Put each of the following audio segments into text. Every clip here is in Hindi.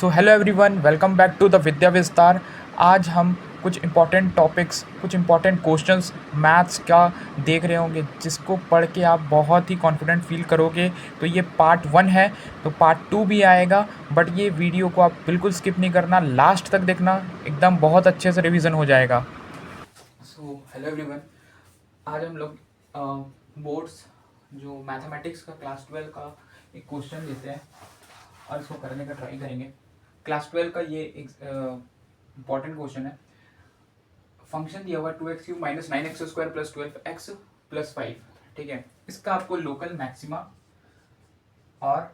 So hello everyone, welcome back to the Vidya Vistaar. आज हम कुछ इंपॉर्टेंट टॉपिक्स, कुछ इंपॉर्टेंट क्वेश्चंस मैथ्स का देख रहे होंगे, जिसको पढ़ के आप बहुत ही कॉन्फिडेंट फील करोगे। तो ये पार्ट 1 है, तो पार्ट 2 भी आएगा, बट ये वीडियो को आप बिल्कुल स्किप नहीं करना, लास्ट तक देखना, एकदम बहुत अच्छे से रिवीजन हो जाएगा। सो हेलो एवरीवन, आज हम लोग बोर्ड्स जो मैथमेटिक्स का क्लास 12 का एक क्वेश्चन देते हैं और इसको करने का ट्राई करेंगे। क्लास 12 का ये इंपॉर्टेंट क्वेश्चन है। फंक्शन दिया हुआ 2x³ minus 9x² plus 12x plus 5, ठीक है। इसका आपको लोकल मैक्सिमा और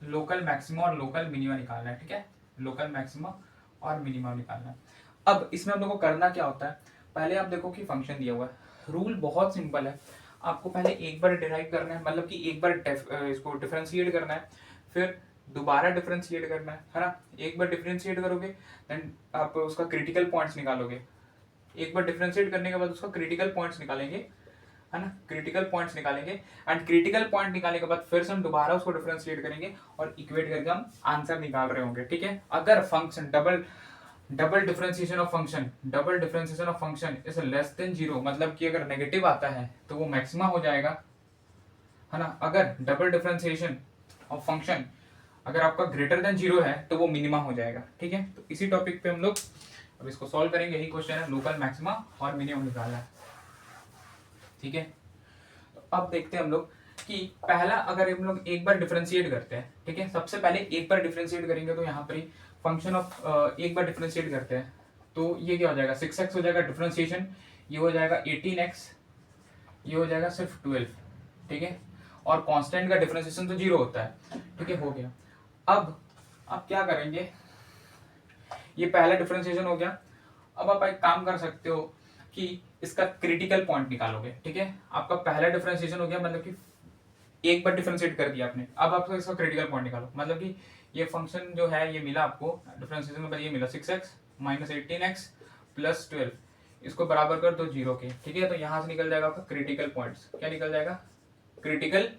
लोकल मिनिमा निकालना है, ठीक है। लोकल मैक्सिमा और मिनिमा निकालना है। अब इसमें हम लोग को करना क्या होता है, पहले आप देखो कि फंक्शन दिया हुआ है। रूल बहुत सिंपल है, आपको पहले एक बार डिराइव करना है, मतलब कि एक बार इसको डिफरेंशिएट करना है, फिर दोबारा डिफरेंशिएट करना है ना। एक बार डिफरेंशिएट करोगे देन आप उसका क्रिटिकल पॉइंट्स निकालोगे। एक बार डिफरेंशिएट करने के बाद उसका क्रिटिकल पॉइंट्स निकालेंगे, है ना। क्रिटिकल पॉइंट्स निकालेंगे एंड क्रिटिकल पॉइंट निकालने के बाद फिर से हम दोबारा उसको डिफरेंशिएट करेंगे और इक्वेट करके हम आंसर निकाल रहे होंगे, ठीक है। अगर function double differentiation of function is less then 0, मतलब कि अगर नेगेटिव आता है तो वो मैक्सिमा हो जाएगा, है ना। अगर डबल डिफरेंशिएशन ऑफ फंक्शन अगर आपका ग्रेटर देन 0 है तो वो मिनिमा हो जाएगा, ठीक है। तो इसी टॉपिक पे हम लोग अब इसको सॉल्व करेंगे। यही क्वेश्चन है, लोकल मैक्सिमा और मिनिमम निकालना है, ठीक है। तो अब देखते हैं हम लोग कि पहला अगर हम लोग एक बार डिफरेंशिएट करते हैं, ठीक है। सबसे पहले एक बार डिफरेंशिएट करेंगे तो यहाँ पर ही फंक्शन ऑफ एक बार डिफरेंशिएट करते हैं तो ये क्या हो जाएगा, 6x हो जाएगा डिफरेंशिएशन, ये हो जाएगा 18x, ये हो जाएगा सिर्फ 12, ठीक है। और कांस्टेंट का डिफरेंशिएशन तो 0 होता है, ठीक है। हो गया। अब आप क्या करेंगे, ये पहला डिफरेंशिएशन हो गया। अब आप एक काम कर सकते हो कि इसका क्रिटिकल पॉइंट निकालोगे, ठीक है। आपका पहला डिफरेंशिएशन हो गया, मतलब कि एक बार डिफरेंशिएट कर दिया आपने। अब आपको इसका क्रिटिकल पॉइंट निकालो, मतलब कि ये फंक्शन जो है ये मिला आपको डिफरेंशिएशन में, ये मिला 6x माइनस 18x प्लस 12, इसको बराबर कर दो 0 के, ठीक है। तो यहां से निकल जाएगा आपका क्रिटिकल पॉइंट्स। क्या निकल जाएगा, क्रिटिकल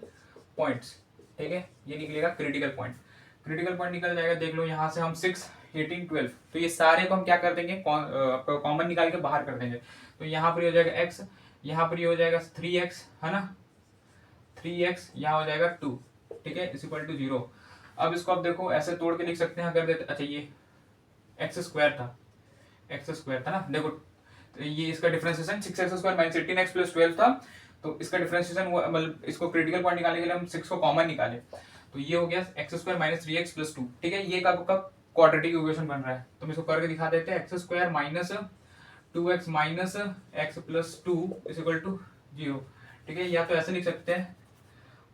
पॉइंट्स, ठीक है। ये निकलेगा क्रिटिकल पॉइंट। क्रिटिकल पॉइंट निकल जाएगा, देख लो यहाँ से हम 6, 18, 12, तो ये सारे को हम क्या कर देंगे, कॉमन निकाल के बाहर कर देंगे। तो यहाँ पर हो जाएगा x, यहाँ पर हो जाएगा 3x, है ना। 3x यहाँ हो जाएगा 2, ठीक है, इज इक्वल टू 0। अब इसको आप देखो ऐसे तोड़ के लिख सकते हैं, अगर देते, अच्छा ये एक्स स्क्वायर था ना, देखो तो ये इसका differentiation 6x² minus 18x plus 12 था। तो इसका डिफरेंशिएशन हुआ, मतलब इसको क्रिटिकल पॉइंट निकालने के लिए हम 6 को कॉमन निकाले, तो ये हो गया x² माइनस 3x प्लस 2, ठीक है। ये आपका क्वाड्रेटिक इक्वेशन बन रहा है, तो हम इसको करके दिखा देते हैं। x² minus 2x minus x plus 2 is equal to 0, ठीक है। या तो ऐसे लिख सकते हैं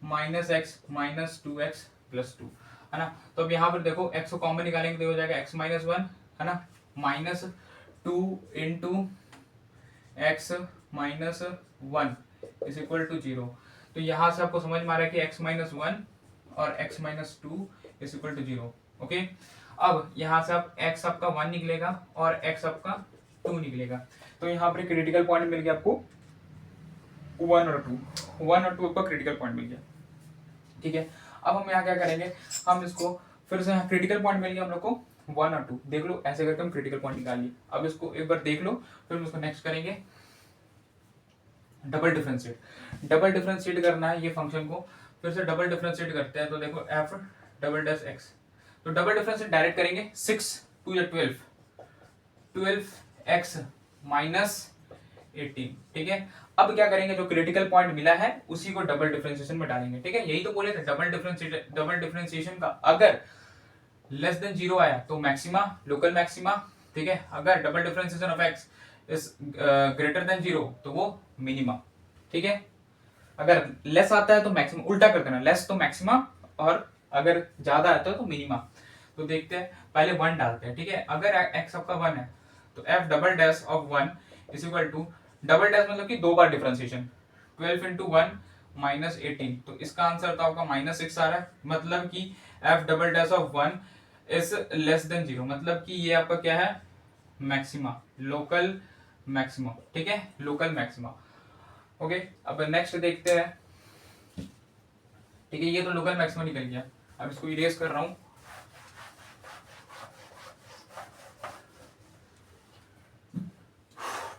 minus x minus 2x plus 2, है ना। तो अब यहाँ पर देखो x को कॉमन निकालेंगे तो हो जाएगा x माइनस 1, है ना, minus 2 into x minus 1 is equal to 0। तो यहाँ से आपको समझ में आ रहा है कि x माइनस 1 और x minus 2 is equal to 0, okay. अब यहाँ से आप x आपका 1 निकलेगा और x आपका 2 निकलेगा, तो यहाँ पर क्रिटिकल पॉइंट मिल गया आपको 1 और 2 आपका क्रिटिकल पॉइंट मिल गया, ठीक है। अब हम यहाँ क्या करेंगे, हम इसको फिर से यहाँ क्रिटिकल पॉइंट मिल गया हम लोग को 1 और 2, देख लो ऐसे करके हम क्रिटिकल पॉइंट निकाल लिए। अब इसको एक बार देख लो, फिर हम इसको नेक्स्ट करेंगे डबल डिफरेंशिएट करना है ये फंक्शन को। फिर से डबल डिफरेंशिएट करते हैं, तो देखो एफ डबल डैश एक्स, तो डबल डिफरेंशिएट डायरेक्ट करेंगे, 6 2 या 12x माइनस 18, ठीक है। अब क्या करेंगे, जो क्रिटिकल पॉइंट मिला है उसी को डबल डिफरेंशिएशन में डालेंगे, ठीक है। यही तो बोले थे, डबल डिफरेंशिएशन का अगर लेस देन 0 आया तो मैक्सिमा, लोकल मैक्सिमा, ठीक है। अगर double differentiation of x is greater than 0 तो वो मिनिमा, ठीक है। अगर लेस आता है तो मैक्सिमा, उल्टा कर देना, लेस तो मैक्सिमा और अगर ज्यादा आता है तो मिनिमा। तो देखते हैं, पहले 1 डालते हैं, ठीक है। अगर x आपका 1 है तो f double dash of 1 is equal to, double dash मतलब कि 2 बार डिफरेंशिएशन, 12 इंटू 1 माइनस 18, तो इसका आंसर तो आपका माइनस 6 आ रहा है, मतलब कि f double dash of 1 is less then 0, मतलब कि ये आपका क्या है, मैक्सिमा, लोकल मैक्सिमा, ठीक है, लोकल मैक्सिमा, ओके। अब नेक्स्ट देखते हैं, ठीक है। ये तो लोकल मैक्सिमा निकल गया, अब इसको इरेज कर रहा हूं,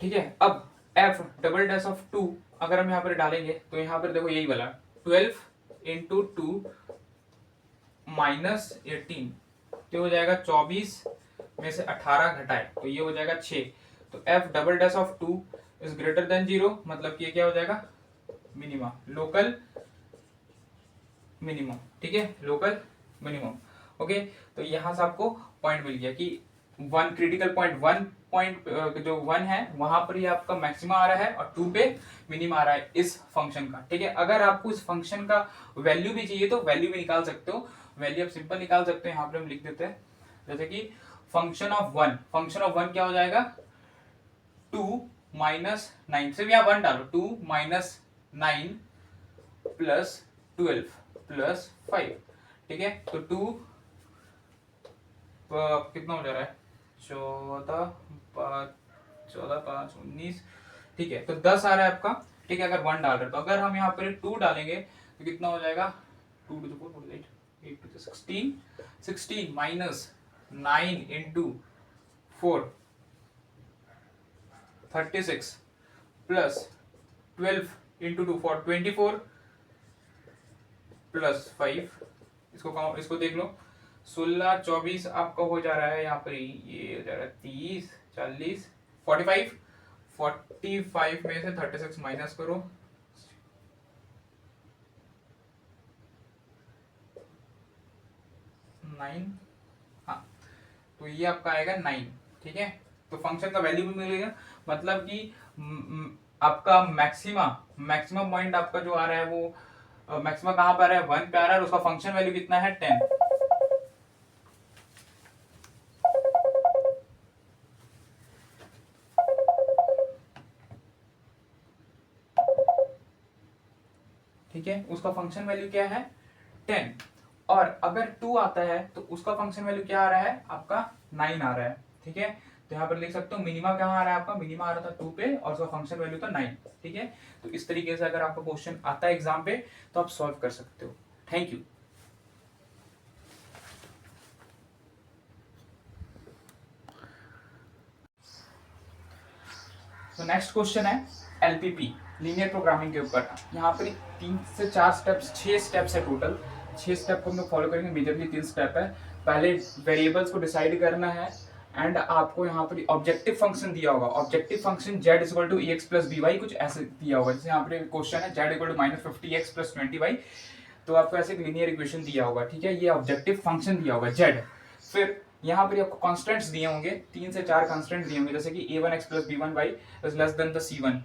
ठीक है। अब F double dash of two अगर हम यहाँ पर डालेंगे तो यहाँ पर देखो यही वाला 12 इंटू टू माइनस 18, तो हो जाएगा 24 में से 18 घटाए तो ये हो जाएगा 6। तो F double dash of two is greater than 0, मतलब कि ये क्या हो जाएगा, मिनिमम, लोकल मिनिमम। ठीक है, लोकल मिनिमम। ओके, तो यहां से आपको पॉइंट मिल गया कि one critical point, one point जो वन है वहां पर ही आपका मैक्सिमा आ रहा है और टू पे मिनिमम आ रहा है इस फंक्शन का। ठीक है, अगर आपको इस फंक्शन का वैल्यू भी चाहिए तो वैल्यू भी निकाल सकते हो। वैल्यू आप सिंपल निकाल सकते हो, यहाँ पर हम लिख देते हैं जैसे कि function of one, function of one क्या हो जाएगा, 2 माइनस 9, सिर्फ यहाँ 1 डालो, 2 माइनस 9 प्लस 12 प्लस 5। ठीक है, तो 2 कितना हो जा रहा है, 14 5 19, ठीक है, तो 10 आ रहा है आपका। ठीक है, अगर 1 डाल रहे हो तो अगर हम यहाँ पर 2 डालेंगे तो कितना हो जाएगा, 2 to the 4 8 8 to the 16, 16 minus 9 into 4 36 plus 12 into 2 4 24 plus 5, इसको देख लो, 16 24 आपका हो जा रहा है यहाँ पर, ये हो जा रहा है 30 40 45, 45 में से 36 माइनस करो, 9, हाँ, तो ये आपका आएगा 9। ठीक है, तो फंक्शन का वैल्यू भी मिलेगा, मतलब कि आपका मैक्सिमम पॉइंट आपका जो आ रहा है वो मैक्सिमम कहां पर आ रहा है, 1 पे आ रहा है, और उसका फंक्शन वैल्यू कितना है, 10। ठीक है, उसका फंक्शन वैल्यू क्या है, 10। और अगर 2 आता है तो उसका फंक्शन वैल्यू क्या आ रहा है आपका, 9 आ रहा है। ठीक है, तो यहाँ पर लिख सकते हो मिनिमा कहाँ आ रहा है आपका, मिनिमा आ रहा था 2 पे और उसका फंक्शन वैल्यू था 9। ठीक है, तो इस तरीके से अगर आपका क्वेश्चन आता है एग्जाम पे तो आप सॉल्व कर सकते हो। Thank you. तो नेक्स्ट क्वेश्चन है एलपीपी, लीनियर प्रोग्रामिंग के ऊपर। यहाँ पर 3 से 4 स्टेप्स, 6 स्टेप्स है टोटल, 6 स्टेप को हम लोग फॉलो करेंगे। मेजरली 3 स्टेप है। पहले वेरिएबल्स को डिसाइड करना है एंड आपको यहाँ पर ऑब्जेक्टिव फंक्शन दिया होगा, objective function z equal to x plus b y, कुछ ऐसे दिया होगा। जैसे यहाँ पर क्वेश्चन है z equal to minus 50x plus 20y, तो आपको ऐसे एक लीनियर इक्वेशन दिया होगा। ठीक है, ये ऑब्जेक्टिव फंक्शन दिया होगा z। फिर यहाँ पर आपको कॉन्स्टेंट्स दिए होंगे, 3 से 4 कॉन्स्टेंट दिए होंगे, जैसे कि a1x plus b1y is less than the c1,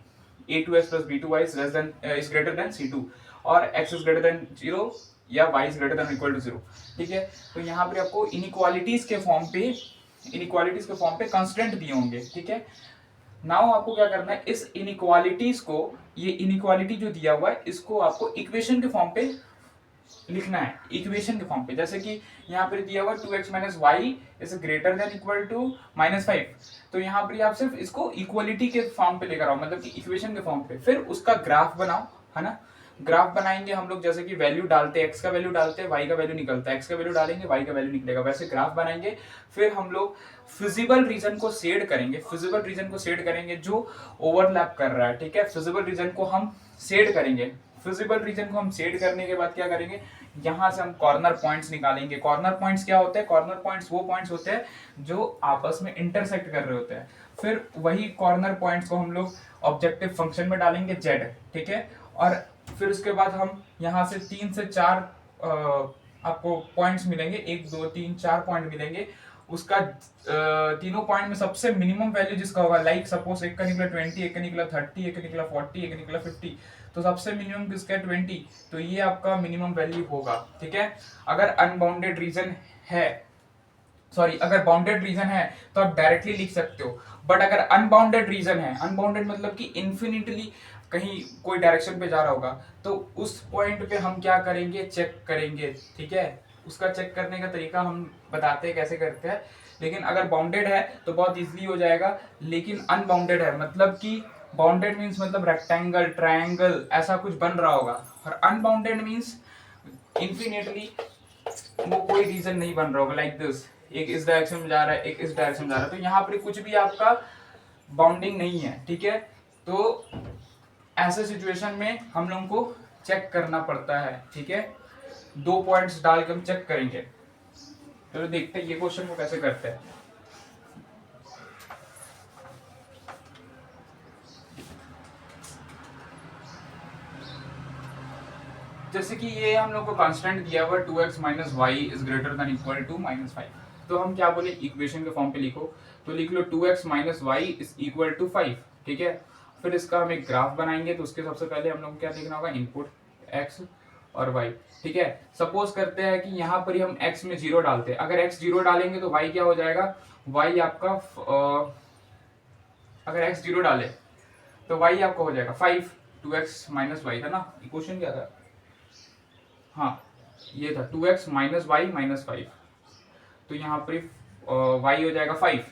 a2x plus b2y is less than is greater than c2, और x इज ग्रेटर देन 0 या y is greater than equal to 0। ठीक है, तो यहाँ पर आपको इनइक्वालिटीज के फॉर्म पे कंस्टेंट दिए होंगे। ठीक है, नाउ आपको क्या करना है, इस इनइक्वालिटीज को, ये इनइक्वालिटी जो दिया हुआ है इसको आपको इक्वेशन के फॉर्म पे लिखना है, इक्वेशन के फॉर्म पे। जैसे कि यहाँ पर दिया हुआ 2x minus y is greater than equal to -5, तो यहाँ पर आप सिर्फ इसको इक्वलिटी के फॉर्म पे लेकर आओ, मतलब कि इक्वेशन के फॉर्म पे। फिर उसका ग्राफ बनाओ, है ना, ग्राफ बनाएंगे हम लोग, जैसे कि वैल्यू डालते हैं, x का वैल्यू डालते हैं, y का वैल्यू निकलता है, x का वैल्यू डालेंगे y का वैल्यू निकलेगा, वैसे ग्राफ बनाएंगे। फिर हम लोग फिजिबल रीजन को शेड करेंगे, फिजिबल रीजन को शेड करेंगे जो ओवरलैप कर रहा है। ठीक है, फिजिबल रीजन को हम शेड करेंगे। फिजिबल रीजन को हम शेड करने के बाद क्या करेंगे, यहाँ से हम कॉर्नर पॉइंट्स निकालेंगे। कॉर्नर पॉइंट्स क्या होते हैं, कॉर्नर पॉइंट्स वो पॉइंट्स होते हैं जो आपस में इंटरसेक्ट कर रहे होते हैं। फिर वही कॉर्नर पॉइंट्स को हम लोग ऑब्जेक्टिव फंक्शन में डालेंगे z। ठीक है, और फिर उसके बाद हम यहाँ से 3 से 4 आपको पॉइंट्स मिलेंगे, 1 2 3 4 पॉइंट मिलेंगे। उसका तीनों पॉइंट में सबसे मिनिमम वैल्यू जिसका होगा, लाइक सपोज एक का निकला 20, एक का निकला 30, एक का निकला 40, एक का निकला 50, तो सबसे मिनिमम किसका है, 20, तो ये आपका मिनिमम वैल्यू होगा। ठीक है, अगर अनबाउंडेड रीजन है, सॉरी, अगर बाउंडेड रीजन है तो आप डायरेक्टली लिख सकते हो, बट अगर अनबाउंडेड रीजन है, अनबाउंडेड मतलब कि इन्फिनिटली कहीं कोई डायरेक्शन पे जा रहा होगा, तो उस पॉइंट पे हम क्या करेंगे, चेक करेंगे। ठीक है, उसका चेक करने का तरीका हम बताते हैं कैसे करते हैं। लेकिन अगर बाउंडेड है तो बहुत इजीली हो जाएगा, लेकिन अनबाउंडेड है मतलब कि बाउंडेड मीन्स मतलब रेक्टेंगल, ट्रायंगल ऐसा कुछ बन रहा होगा, और अनबाउंडेड मीन्स इन्फिनिटली वो कोई रीजन नहीं बन रहा होगा, लाइक दिस, एक इस डायरेक्शन में जा रहा है, एक इस डायरेक्शन में जा रहा है, तो यहाँ पर कुछ भी आपका बाउंडिंग नहीं है, ठीक है। तो ऐसे सिचुएशन में हम लोगों को चेक करना पड़ता है, ठीक है। 2 पॉइंट्स डाल के हम चेक करेंगे। तो देखते हैं ये क्वेश्चन को कैसे करते हैं। जैसे कि ये हम लोग को कांस्टेंट दिया हुआ 2x minus y is greater than equal to -5। तो हम क्या बोले, इक्वेशन के फॉर्म पे लिखो, तो लिख लो 2x minus y is equal to 5, ठीक है। फिर इसका हम एक ग्राफ बनाएंगे, तो उसके सबसे पहले हम लोग को क्या लिखना होगा, इनपुट x और y, ठीक है। सपोज करते हैं कि यहाँ पर ही हम x में 0 डालते हैं। अगर x 0 डालेंगे तो y क्या हो जाएगा, y आपका अगर x 0 डाले तो y आपका हो जाएगा 5। 2x माइनस वाई था ना, इक्वेशन क्या था, हाँ ये था 2x माइनस वाई माइनस 5। तो यहाँ पर y हो जाएगा 5।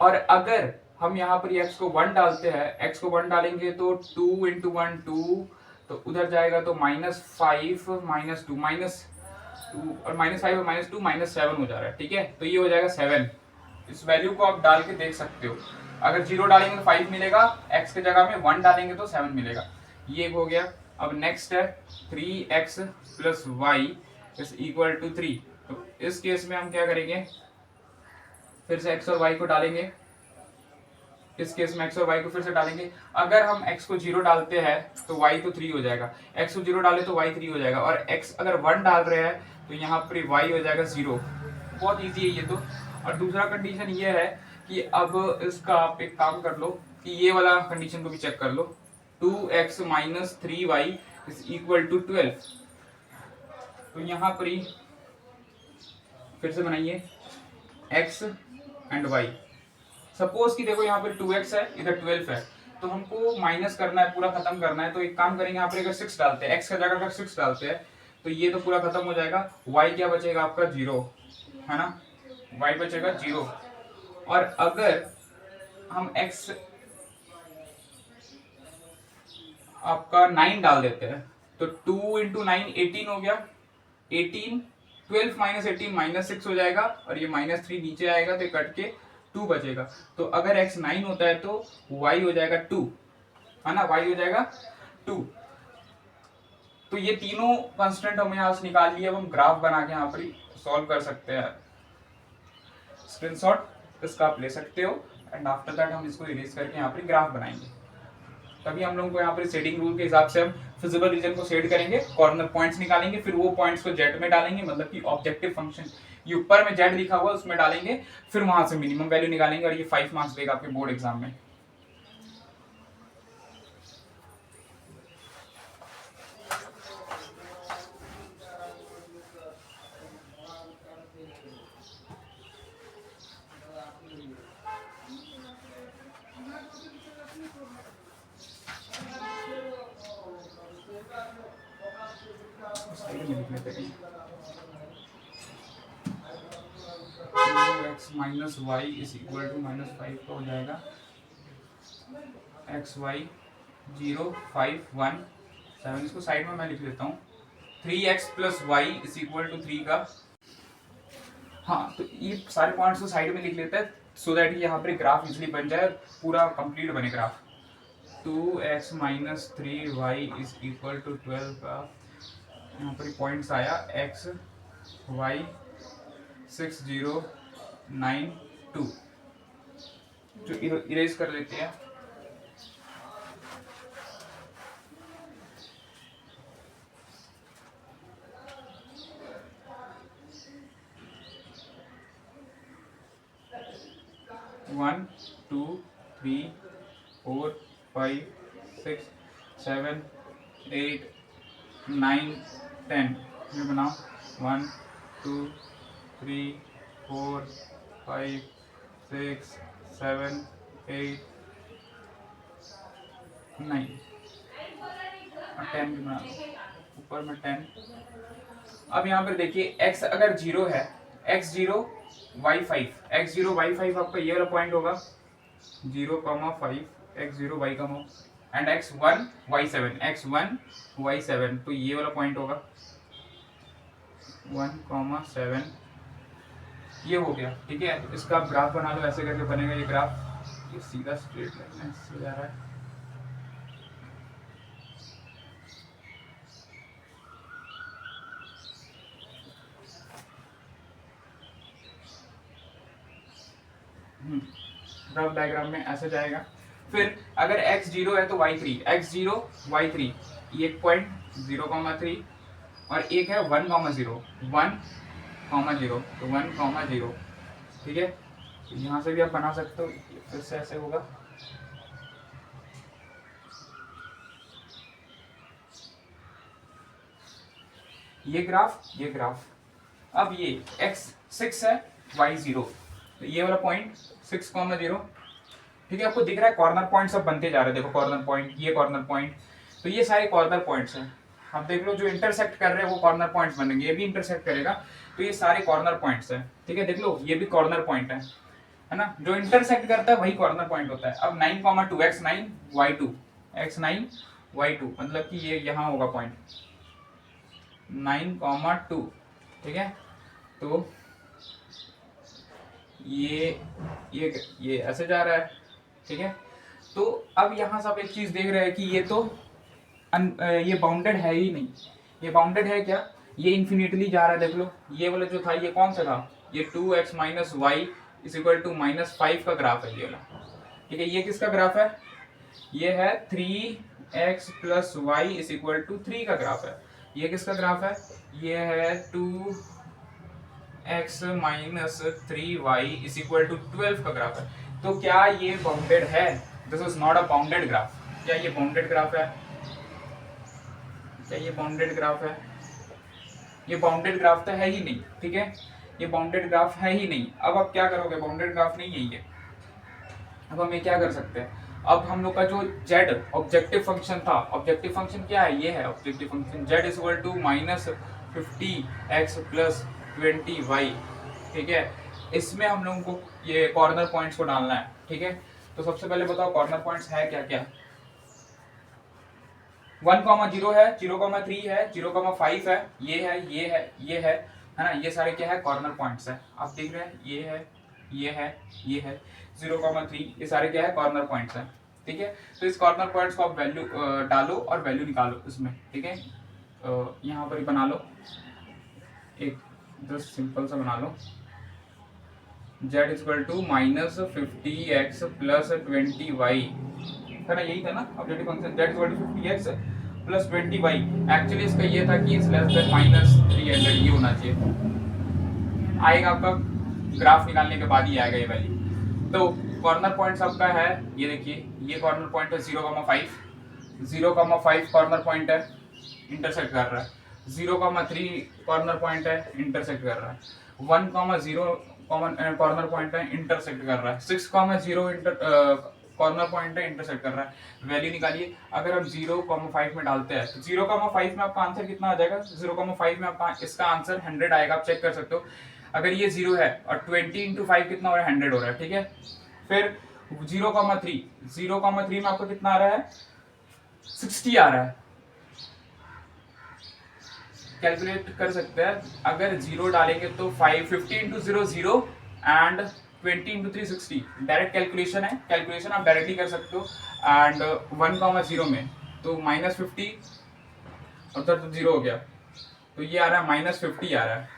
और अगर हम यहाँ पर x को 1 डालते हैं, x को 1 डालेंगे तो 2 इंटू 1 2, तो उधर जाएगा तो -5 -2 -2 और -5 और -2 -7 हो जा रहा है, ठीक है। तो ये हो जाएगा 7। इस वैल्यू को आप डाल के देख सकते हो। अगर 0 डालेंगे तो 5 मिलेगा, x के जगह में 1 डालेंगे तो 7 मिलेगा। ये हो गया। अब नेक्स्ट है 3x plus y is equal to 3। तो इस केस में हम क्या करेंगे, फिर से x और y को डालेंगे। इस केस में x और y को फिर से डालेंगे। अगर हम x को 0 डालते हैं तो y तो 3 हो जाएगा, x को 0 डाले तो y 3 हो जाएगा, और x अगर 1 डाल रहे हैं तो यहाँ पर y हो जाएगा 0। बहुत इजी है ये तो। और दूसरा कंडीशन ये है कि अब इसका आप एक काम कर लो कि ये वाला कंडीशन को भी चेक कर लो। 2x minus 3y is equal to 12। तो यहाँ पर ही फिर से बनाइए x एंड y। सपोज कि देखो यहाँ पर 2x है, इधर 12 है, तो हमको माइनस करना है, पूरा खत्म करना है। तो एक काम करेंगे, यहाँ पर अगर 6 डालते हैं, x का जगह अगर 6 डालते हैं तो ये तो पूरा खत्म हो जाएगा। y क्या बचेगा आपका 0, है ना, y बचेगा 0। और अगर हम x आपका 9 डाल देते हैं तो 2 इंटू 9 18 हो गया। 18 12 माइनस 18 -6 हो जाएगा, और ये -3 नीचे आएगा तो कट के 2 बचेगा। तो अगर x 9 होता है तो y हो जाएगा 2, है ना, y हो जाएगा 2। तो ये तीनों कांस्टेंट हम यहाँ से निकाल लिए। अब हम ग्राफ बना के यहाँ पर सॉल्व कर सकते हैं। स्क्रीनशॉट इसका आप ले सकते हो, एंड आफ्टर दैट हम इसको इरेज करके यहाँ पर ग्राफ बनाएंगे। तभी हम लोगों को यहाँ पर शेडिंग रूल के हिसाब से हम फिजिबल रीजन को शेड करेंगे, कॉर्नर पॉइंट्स निकालेंगे, फिर वो पॉइंट्स को जेड में डालेंगे, मतलब कि ऑब्जेक्टिव फंक्शन ये ऊपर में जेड लिखा हुआ उसमें डालेंगे, फिर वहां से मिनिमम वैल्यू निकालेंगे, और ये 5 मार्क्स देगा आपके बोर्ड एग्जाम में। x minus y is equal to -5 तो हो जाएगा एक्स वाई 0 5 1 7। इसको साइड में मैं लिख लेता हूँ। 3x plus y is equal to 3 का, हाँ तो ये सारे पॉइंट्स को साइड में लिख लेते हैं सो दैट यहाँ पर ग्राफ इजिली बन जाए, पूरा कंप्लीट बने graph. 2x minus 3y is equal to 12 का यहाँ पर पॉइंट्स आया x y 6 0 9 2, जो इरेज कर लेते हैं। वन टू थ्री 4 5 6 7 8 9 10 ये बनाओ। 1 2 3 4 5 6 7 8 9 और 10 भी बना दो, ऊपर में 10। अब यहाँ पर देखिए x अगर 0 है, x 0 y 5, x 0 y 5 आपका ये वाला पॉइंट होगा 0, 5 x 0 y and x 1 y 7, x 1 y 7, तो ये वाला पॉइंट होगा 1, 7। ये हो गया, ठीक है। इसका आप ग्राफ बना लो, ऐसे करके बनेगा ये ग्राफ। ये सीधा स्ट्रेट लाइन से जा रहा है। रफ डायग्राम में ऐसे जाएगा। फिर अगर x0 है तो y3, x0 y3, ये एक पॉइंट 0,3 और एक है 1,0, 1,0 तो 1,0, ठीक है। यहाँ से भी आप बना सकते हो, फिर से ऐसे होगा। ये ग्राफ अब ये x6 है, y0, तो ये वाला पॉइंट 6,0, ठीक है। आपको दिख रहा है कॉर्नर पॉइंट सब बनते जा रहे हैं, देखो कॉर्नर पॉइंट, ये कॉर्नर पॉइंट, तो ये सारे कॉर्नर पॉइंट्स हैं। आप देख लो जो इंटरसेक्ट कर रहे हैं वो कॉर्नर पॉइंट्स बनेंगे, ये भी इंटरसेक्ट करेगा, तो ये सारे कॉर्नर पॉइंट्स हैं, ठीक है। देख लो ये भी कॉर्नर पॉइंट है ना, जो इंटरसेक्ट करता है वही कॉर्नर पॉइंट होता है। अब 9,2 x9 y2, x9 y2 मतलब कि ये यहाँ होगा पॉइंट 9,2, ठीक है। तो ये ऐसे जा रहा है, ठीक है। तो अब यहाँ से आप एक चीज देख रहे हैं कि ये तो ये बाउंडेड है ही नहीं। ये बाउंडेड है क्या? ये इन्फिनिटली जा रहा है। देख लो ये वाला जो था ये कौन सा था, ये 2x minus y is equal to -5 का ग्राफ है ये वाला, ठीक है। ये किसका ग्राफ है? ये है 3x plus y is equal to 3 का ग्राफ है। ये किसका ग्राफ है? ये है 2x minus 3y is equal to 12 का ग्राफ है। तो क्या ये बाउंडेड है? This is not a bounded graph. क्या ये बाउंडेड ग्राफ है? क्या ये बाउंडेड ग्राफ है? ये बाउंडेड ग्राफ तो है ही नहीं, ठीक है। ये बाउंडेड ग्राफ है ही नहीं। अब आप क्या करोगे? बाउंडेड ग्राफ नहीं है ये। अब हम ये क्या कर सकते हैं? अब हम लोग का जो z ऑब्जेक्टिव फंक्शन था, ऑब्जेक्टिव फंक्शन क्या है? ये है objective function z is equal to -50x plus 20y, ठीक है। इसमें हम लोगों को ये कॉर्नर पॉइंट्स को डालना है, ठीक है। तो सबसे पहले बताओ कॉर्नर पॉइंट्स है क्या क्या? 1,0 है, 0,3 है, 0,5 है, ये है ना। ये सारे क्या है? कॉर्नर पॉइंट्स है। आप देख रहे हैं ये है, ये है, ये है 0,3, ये सारे क्या है? कॉर्नर पॉइंट्स है, ठीक है। तो इस कॉर्नर पॉइंट्स को आप वैल्यू डालो और वैल्यू निकालो इसमें, ठीक है। यहाँ पर ही बना लो एक जस्ट सिंपल सा बना लो, z is equal to -50x plus 20y, है ना, यही था ना objective function. z is equal to 50x plus 20y। Actually इसका ये था कि इज लेस देन -300, ये होना चाहिए। आएगा आपका ग्राफ निकालने के बाद ही आएगा ये वैल्यू। तो कॉर्नर पॉइंट्स आपका है, ये देखिए ये कॉर्नर पॉइंट है 0,5, 0,5 कॉर्नर पॉइंट है, इंटरसेक्ट कर रहा है। 0,3 कॉर्नर पॉइंट है, इंटरसेक्ट कर रहा है। 1,0 कॉर्नर पॉइंट है, इंटरसेक्ट कर रहा है। 6,0 कॉर्नर पॉइंट है, इंटरसेक्ट कर रहा है। वैल्यू निकालिए। अगर हम 0,5 में डालते हैं तो 0,5 में आपका आंसर कितना आ जाएगा? 0,5 में आपका इसका आंसर 100 आएगा। आप चेक कर सकते हो। अगर ये 0 है और 20 इंटू 5 कितना हो रहा है? 100 हो रहा है, ठीक है। फिर 0,3 में आपको कितना आ रहा है? 60 आ रहा है। कैलकुलेट कर सकते हैं। अगर 0 डालेंगे तो 50 into 0 0 and 20 into 3 60। Direct calculation है, कैलकुलेशन आप डायरेक्टली कर सकते हो। एंड 1,0 में तो -50 और तो 0 हो गया, तो ये आ रहा है -50 आ रहा है।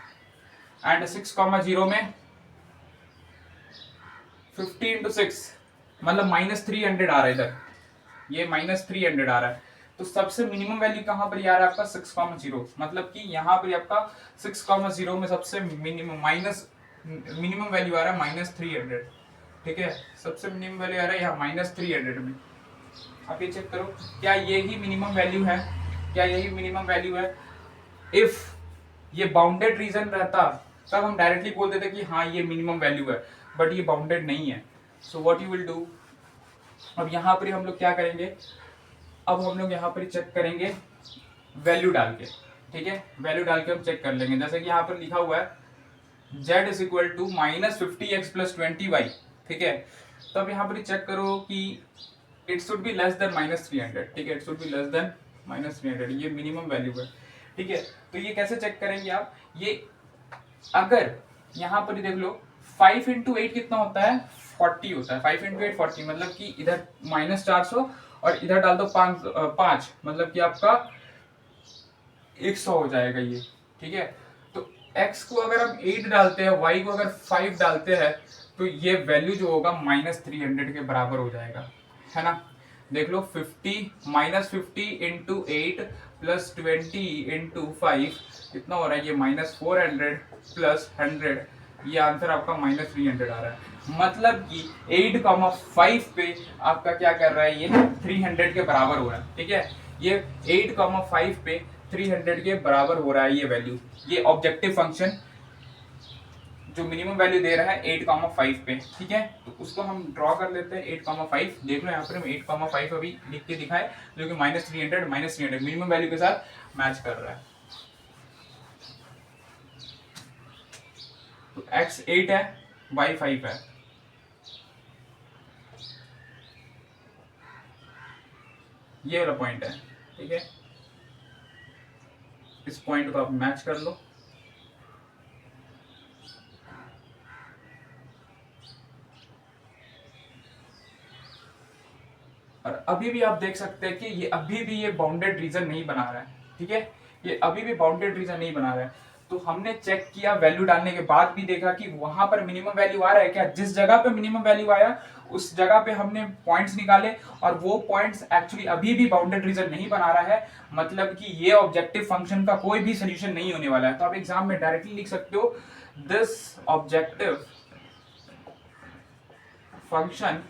एंड 6,0 में 50 इंटू 6 मतलब -300 आ रहा है इधर, ये -300 आ रहा है। तो सबसे मिनिमम वैल्यू कहाँ पर आ रहा है आपका? 6,0, मतलब कि यहाँ पर आपका 6,0 में सबसे मिनिमम वैल्यू आ रहा है -300, ठीक है। सबसे मिनिमम वैल्यू आ रहा है यहाँ -300 में। आप ये चेक करो, क्या यही मिनिमम वैल्यू है? क्या यही मिनिमम वैल्यू है? इफ ये बाउंडेड रीजन रहता तब हम डायरेक्टली बोल देते कि हाँ ये मिनिमम वैल्यू है, बट ये बाउंडेड नहीं है। So what you will do, अब यहाँ पर हम लोग क्या करेंगे? अब हम लोग यहाँ पर चेक करेंगे वैल्यू डाल के, ठीक है। वैल्यू डाल के हम चेक कर लेंगे। जैसे कि यहाँ पर लिखा हुआ है z is equal to -50x plus 20y, ठीक है। तो अब यहाँ पर चेक करो कि it should be less than -300, ठीक है। It should be less than -300, ये मिनिमम वैल्यू है, ठीक है। तो ये कैसे चेक करेंगे आप? ये अगर यहाँ पर देख लो 5 इंटू 8 कितना होता है, 40 होता है। 5 इंटू 8 40, मतलब कि इधर -400 और इधर डाल दो 5, मतलब कि आपका 100 हो जाएगा ये, ठीक है। तो x को अगर हम 8 डालते हैं, y को अगर 5 डालते हैं, तो ये वैल्यू जो होगा -300 के बराबर हो जाएगा, है ना। देख लो 50 इंटू 8 प्लस 20 इंटू 5 कितना हो रहा है, ये -400 प्लस 100, ये आंसर आपका -300 आ रहा है। मतलब कि 8,5 पे आपका क्या कर रहा है, ये 300 के बराबर हो रहा है, ठीक है। ये 8,5 पे 300 के बराबर हो रहा है ये वैल्यू। ये ऑब्जेक्टिव फंक्शन जो मिनिमम वैल्यू दे रहा है 8,5 पे, ठीक है। तो उसको हम ड्रॉ कर लेते हैं 8,5। देख लो यहाँ पर हम 8,5 अभी लिख के दिखाए, जो कि -300 मिनिमम वैल्यू के साथ मैच कर रहा है। तो x 8 है, y 5 है। ये वाला पॉइंट है, ठीक है। इस पॉइंट को आप मैच कर लो। और अभी भी आप देख सकते हैं कि ये अभी भी ये बाउंडेड रीजन नहीं बना रहा है, ठीक है। ये अभी भी बाउंडेड रीजन नहीं बना रहा है। तो हमने चेक किया, वैल्यू डालने के बाद भी देखा कि वहां पर मिनिमम वैल्यू आ रहा है क्या। जिस जगह पे मिनिमम वैल्यू आया उस जगह पे हमने पॉइंट्स निकाले, और वो पॉइंट्स एक्चुअली अभी भी बाउंडेड रीजन नहीं बना रहा है। मतलब कि ये ऑब्जेक्टिव फंक्शन का कोई भी सोल्यूशन नहीं होने वाला है। तो आप एग्जाम में डायरेक्टली लिख सकते हो, this objective function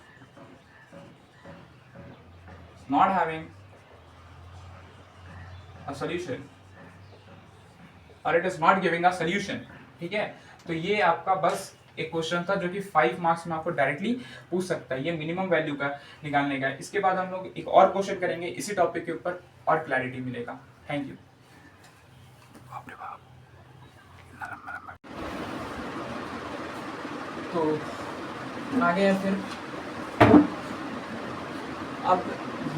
not having a solution or it is not giving a solution, ठीक है। तो ये आपका बस एक क्वेश्चन था जो कि 5 मार्क्स में आपको डायरेक्टली पूछ सकता है, ये मिनिमम वैल्यू का निकालने का है। इसके बाद हम लोग एक और क्वेश्चन करेंगे इसी टॉपिक के ऊपर और क्लैरिटी मिलेगा। Thank you. तो आगे फिर अब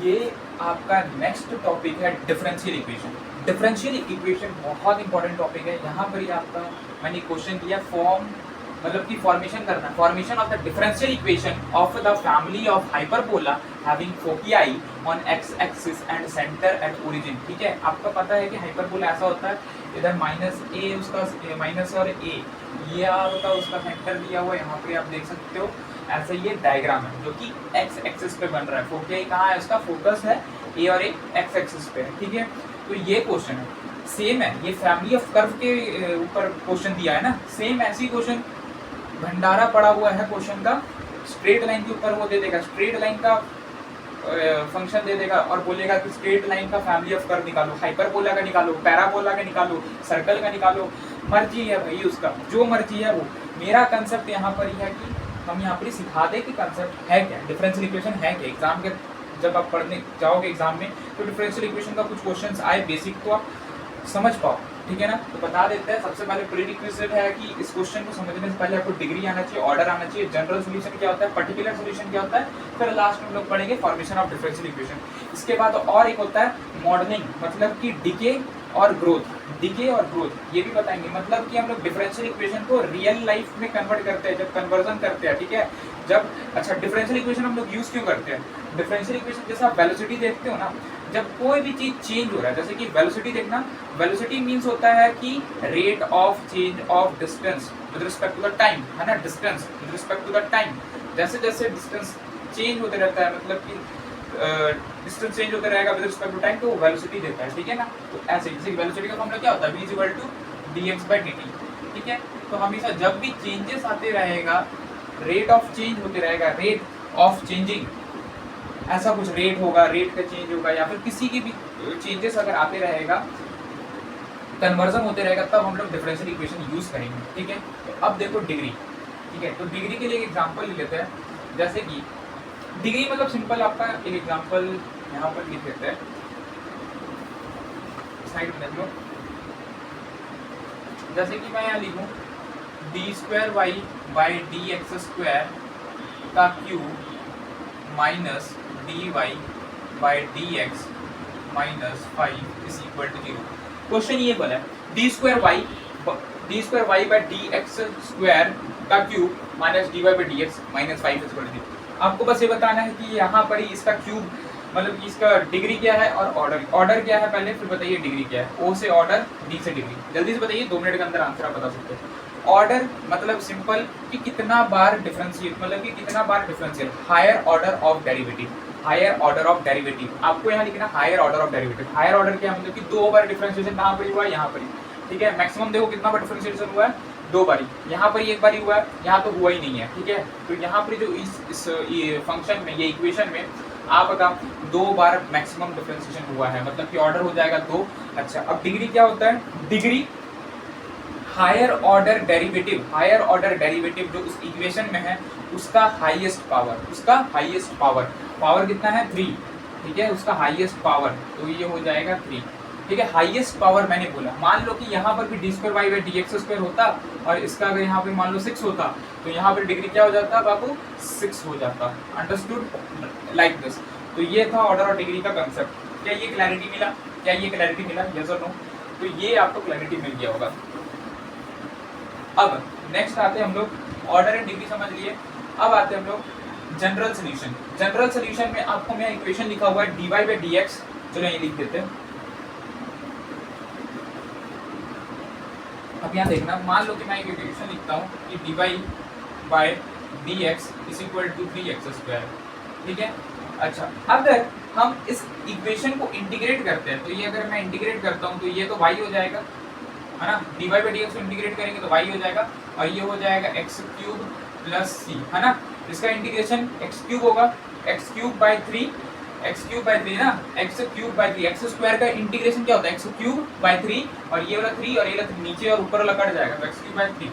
ये आपका नेक्स्ट टॉपिक है डिफरेंशियल इक्वेशन। डिफरेंशियल इक्वेशन बहुत इंपॉर्टेंट टॉपिक है। यहाँ पर ही आपका मैंने क्वेश्चन दिया, फॉर्म मतलब कि फॉर्मेशन करना, formation of the differential equation of the family of hyperbola having foci on X axis and centre at origin, ठीक है। आपको पता है कि हाइपरबोला ऐसा होता है, इधर -a उसका माइनस और a ये होता है, उसका सेंटर दिया हुआ है, यहाँ पे आप देख सकते हो। ऐसे ये डायग्राम है जो कि एक्स एक्सिस पे बन रहा है। फोकियाई कहाँ है, उसका फोकस है ए और ए एक्स एक्सिस पे है, ठीक है। तो ये क्वेश्चन है, सेम है, ये फैमिली ऑफ कर्व के ऊपर क्वेश्चन दिया है ना, सेम ऐसी क्वेश्चन भंडारा पड़ा हुआ है क्वेश्चन का। स्ट्रेट लाइन के ऊपर वो दे देगा, स्ट्रेट लाइन का फंक्शन दे देगा और बोलेगा कि स्ट्रेट लाइन का फैमिली ऑफ कर्व निकालो, हाइपरबोला का निकालो, पैराबोला का निकालो, सर्कल का निकालो, मर्जी है भाई उसका, जो मर्जी है वो। मेरा कंसेप्ट यहाँ पर यह है कि हम यहाँ पर सिखा दें कि कंसेप्ट है क्या, डिफरेंशियल इक्वेशन है क्या। एग्जाम के जब आप पढ़ने जाओगे एग्जाम में तो डिफरेंशियल इक्वेशन का कुछ क्वेश्चंस आए बेसिक, तो आप समझ पाओ, ठीक है ना। तो बता देते हैं, सबसे पहले प्रीरिक्विजिट है कि इस क्वेश्चन को समझने से पहले आपको डिग्री आना चाहिए, ऑर्डर आना चाहिए, जनरल सॉल्यूशन क्या होता है, पर्टिकुलर सॉल्यूशन क्या होता है, फिर लास्ट में हम लोग पढ़ेंगे फॉर्मेशन ऑफ डिफरेंशियल इक्वेशन। इसके बाद और एक होता है मॉडलिंग, मतलब कि डिके और ग्रोथ, डिके और ग्रोथ ये भी बताएंगे। मतलब कि हम लोग डिफरेंशियल इक्वेशन को रियल लाइफ में कन्वर्ट करते हैं, जब कन्वर्जन करते हैं, ठीक है। जब अच्छा डिफरेंशियल इक्वेशन हम लोग यूज क्यों करते हैं, डिफरेंशियल इक्वेशन जैसे आप वेलोसिटी देखते हो ना, जब कोई भी चीज चेंज हो रहा है, जैसे कि वेलोसिटी देखना, वेलोसिटी मींस होता है कि rate of change of distance with respect to the time, है ना, distance with respect to the time. जैसे जैसे डिस्टेंस चेंज होते रहता है, मतलब कि डिस्टेंस चेंज होता रहेगा विद रिस्पेक्ट टू टाइम, तो वो वेलोसिटी देता है, ठीक है ना। तो ऐसे जैसे वेलोसिटी का फॉर्मूला क्या होता है, v = dx/dt, ठीक है। तो हमेशा जब भी चेंजेस आते रहेगा, रेट ऑफ चेंज होते रहेगा, रेट ऑफ चेंजिंग, ऐसा कुछ रेट होगा, रेट का चेंज होगा, या फिर किसी की भी चेंजेस अगर आते रहेगा, कन्वर्जन होते रहेगा, तब हम लोग डिफरेंशियल इक्वेशन यूज करेंगे, ठीक है। तो अब देखो डिग्री, ठीक है। तो डिग्री के लिए एक एग्जांपल ले लेते हैं, जैसे कि डिग्री मतलब सिंपल आपका एक एग्जांपल यहाँ पर लिख लेते हैं, साइड में देख लो। जैसे कि मैं यहाँ लिखूँ d²y/dx² का क्यूब माइनस dy/dx - 5 = 0। क्वेश्चन ये बोला है d² y/dx² का cube minus dy by D x minus 5 is equal to 3। आपको बस ये बताना है कि यहाँ पर ही इसका क्यूब मतलब कि इसका डिग्री क्या है और ऑर्डर क्या है पहले, फिर बताइए डिग्री क्या है। ओ से ऑर्डर, डी से डिग्री। जल्दी से बताइए, 2 मिनट के अंदर आंसर आप बता सकते हैं। ऑर्डर मतलब सिंपल कि कितना बार डिफरेंशिएट, मतलब कि कितना बार differential, higher order of derivative, higher order of derivative. आपको यहाँ लिखना higher order of derivative. Higher order क्या मतलब कि 2 बार डिफरेंशिएशन कहाँ पर हुआ है, यहाँ पर ही, ठीक है। मैक्सिमम देखो कितना बार डिफरेंशिएशन हुआ है, 2 बारी। यहाँ पर एक बार ही हुआ है, यहाँ तो हुआ ही नहीं है, ठीक है। तो यहाँ पर जो इस फंक्शन में, ये इक्वेशन में आपका 2 बार मैक्सिमम डिफरेंशिएशन हुआ है, मतलब कि ऑर्डर हो जाएगा 2। अच्छा, अब डिग्री क्या होता है, degree higher order derivative, higher order derivative जो उस इक्वेशन में है उसका हाईएस्ट पावर, उसका हाईएस्ट पावर, पावर कितना है 3, ठीक है, उसका हाईएस्ट पावर, तो ये हो जाएगा 3, ठीक है। हाईएस्ट पावर मैंने बोला, मान लो कि यहाँ पर भी d square Y by D x square होता और इसका अगर यहाँ पे मान लो 6 होता, तो यहाँ पर डिग्री क्या हो जाता बाबू, 6 हो जाता। Understood, like this. तो ये था ऑर्डर और डिग्री का कंसेप्ट। क्या ये क्लैरिटी मिला, क्या ये क्लैरिटी मिला, यस और नो? तो ये आपको क्लैरिटी मिल गया होगा। अब नेक्स्ट आते हैं हम लोग, ऑर्डर एंड डिग्री समझ लिए। अब आते हैं हम लोग जनरल सोल्यूशन। जनरल सोल्यूशन में आपको मैं इक्वेशन लिखा हुआ है dy बाई डी एक्स, चलो ये लिख देते हैं। अब यहाँ देखना, मान लो कि मैं एक इक्वेशन लिखता हूँ कि dy by D x is equal to 3x square, ठीक है। अच्छा, अगर हम इस इक्वेशन को इंटीग्रेट करते हैं, तो ये अगर मैं इंटीग्रेट करता हूँ तो ये तो y हो जाएगा, है ना। dy बाई डी एक्स को इंटीग्रेट करेंगे तो y हो जाएगा, और ये हो जाएगा एक्स क्यूब प्लस सी, है ना। इसका इंटीग्रेशन एक्स क्यूब होगा, x cube by 3, X cube by 3 ना, x cube by 3, x square का इंटीग्रेशन क्या होता है, एक्स क्यूब बाई 3, और ये वाला 3 और ये वाला 3 नीचे और ऊपर वाला कट जाएगा, तो X cube by 3,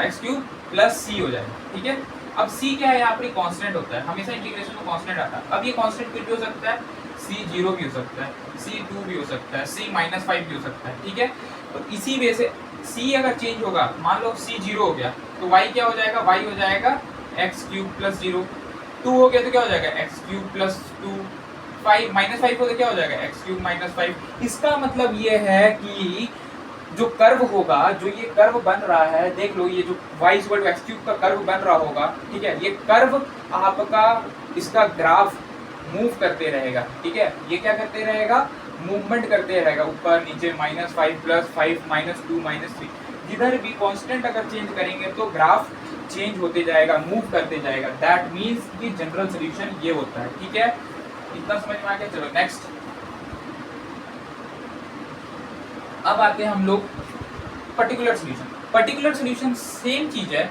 X cube plus C हो जाएगा, ठीक है। अब सी क्या है, यहाँ पर कांस्टेंट होता है, हमेशा इंटीग्रेशन में कांस्टेंट आता है। अब ये कांस्टेंट कुछ भी हो सकता है, C0 भी हो सकता है, C2 भी हो सकता है, C-5 भी हो सकता है, ठीक है। तो इसी वजह से C अगर चेंज होगा, मान लो C0 हो गया, तो y क्या हो जाएगा, y हो जाएगा एक्स क्यूब प्लस 0, 2 हो गया तो क्या हो जाएगा एक्स क्यूब प्लस 2, 5 -5 हो तो क्या हो जाएगा एक्स क्यूब माइनस 5। इसका मतलब ये है कि जो कर्व होगा, जो ये कर्व बन रहा है, देख लो, ये जो y equal to x cube का कर्व बन रहा होगा, ठीक है, ये कर्व आपका इसका ग्राफ मूव करते रहेगा, ठीक है। ये क्या करते रहेगा, मूवमेंट करते रहेगा, ऊपर नीचे, -5 प्लस 5 -2 -3, जिधर भी कांस्टेंट अगर चेंज करेंगे तो ग्राफ चेंज होते जाएगा, मूव करते जाएगा। दैट मीन्स कि जनरल सोल्यूशन ये होता है, ठीक है। इतना समझ में आ गया, चलो नेक्स्ट। अब आते हैं हम लोग particular solution. Particular solution same चीज है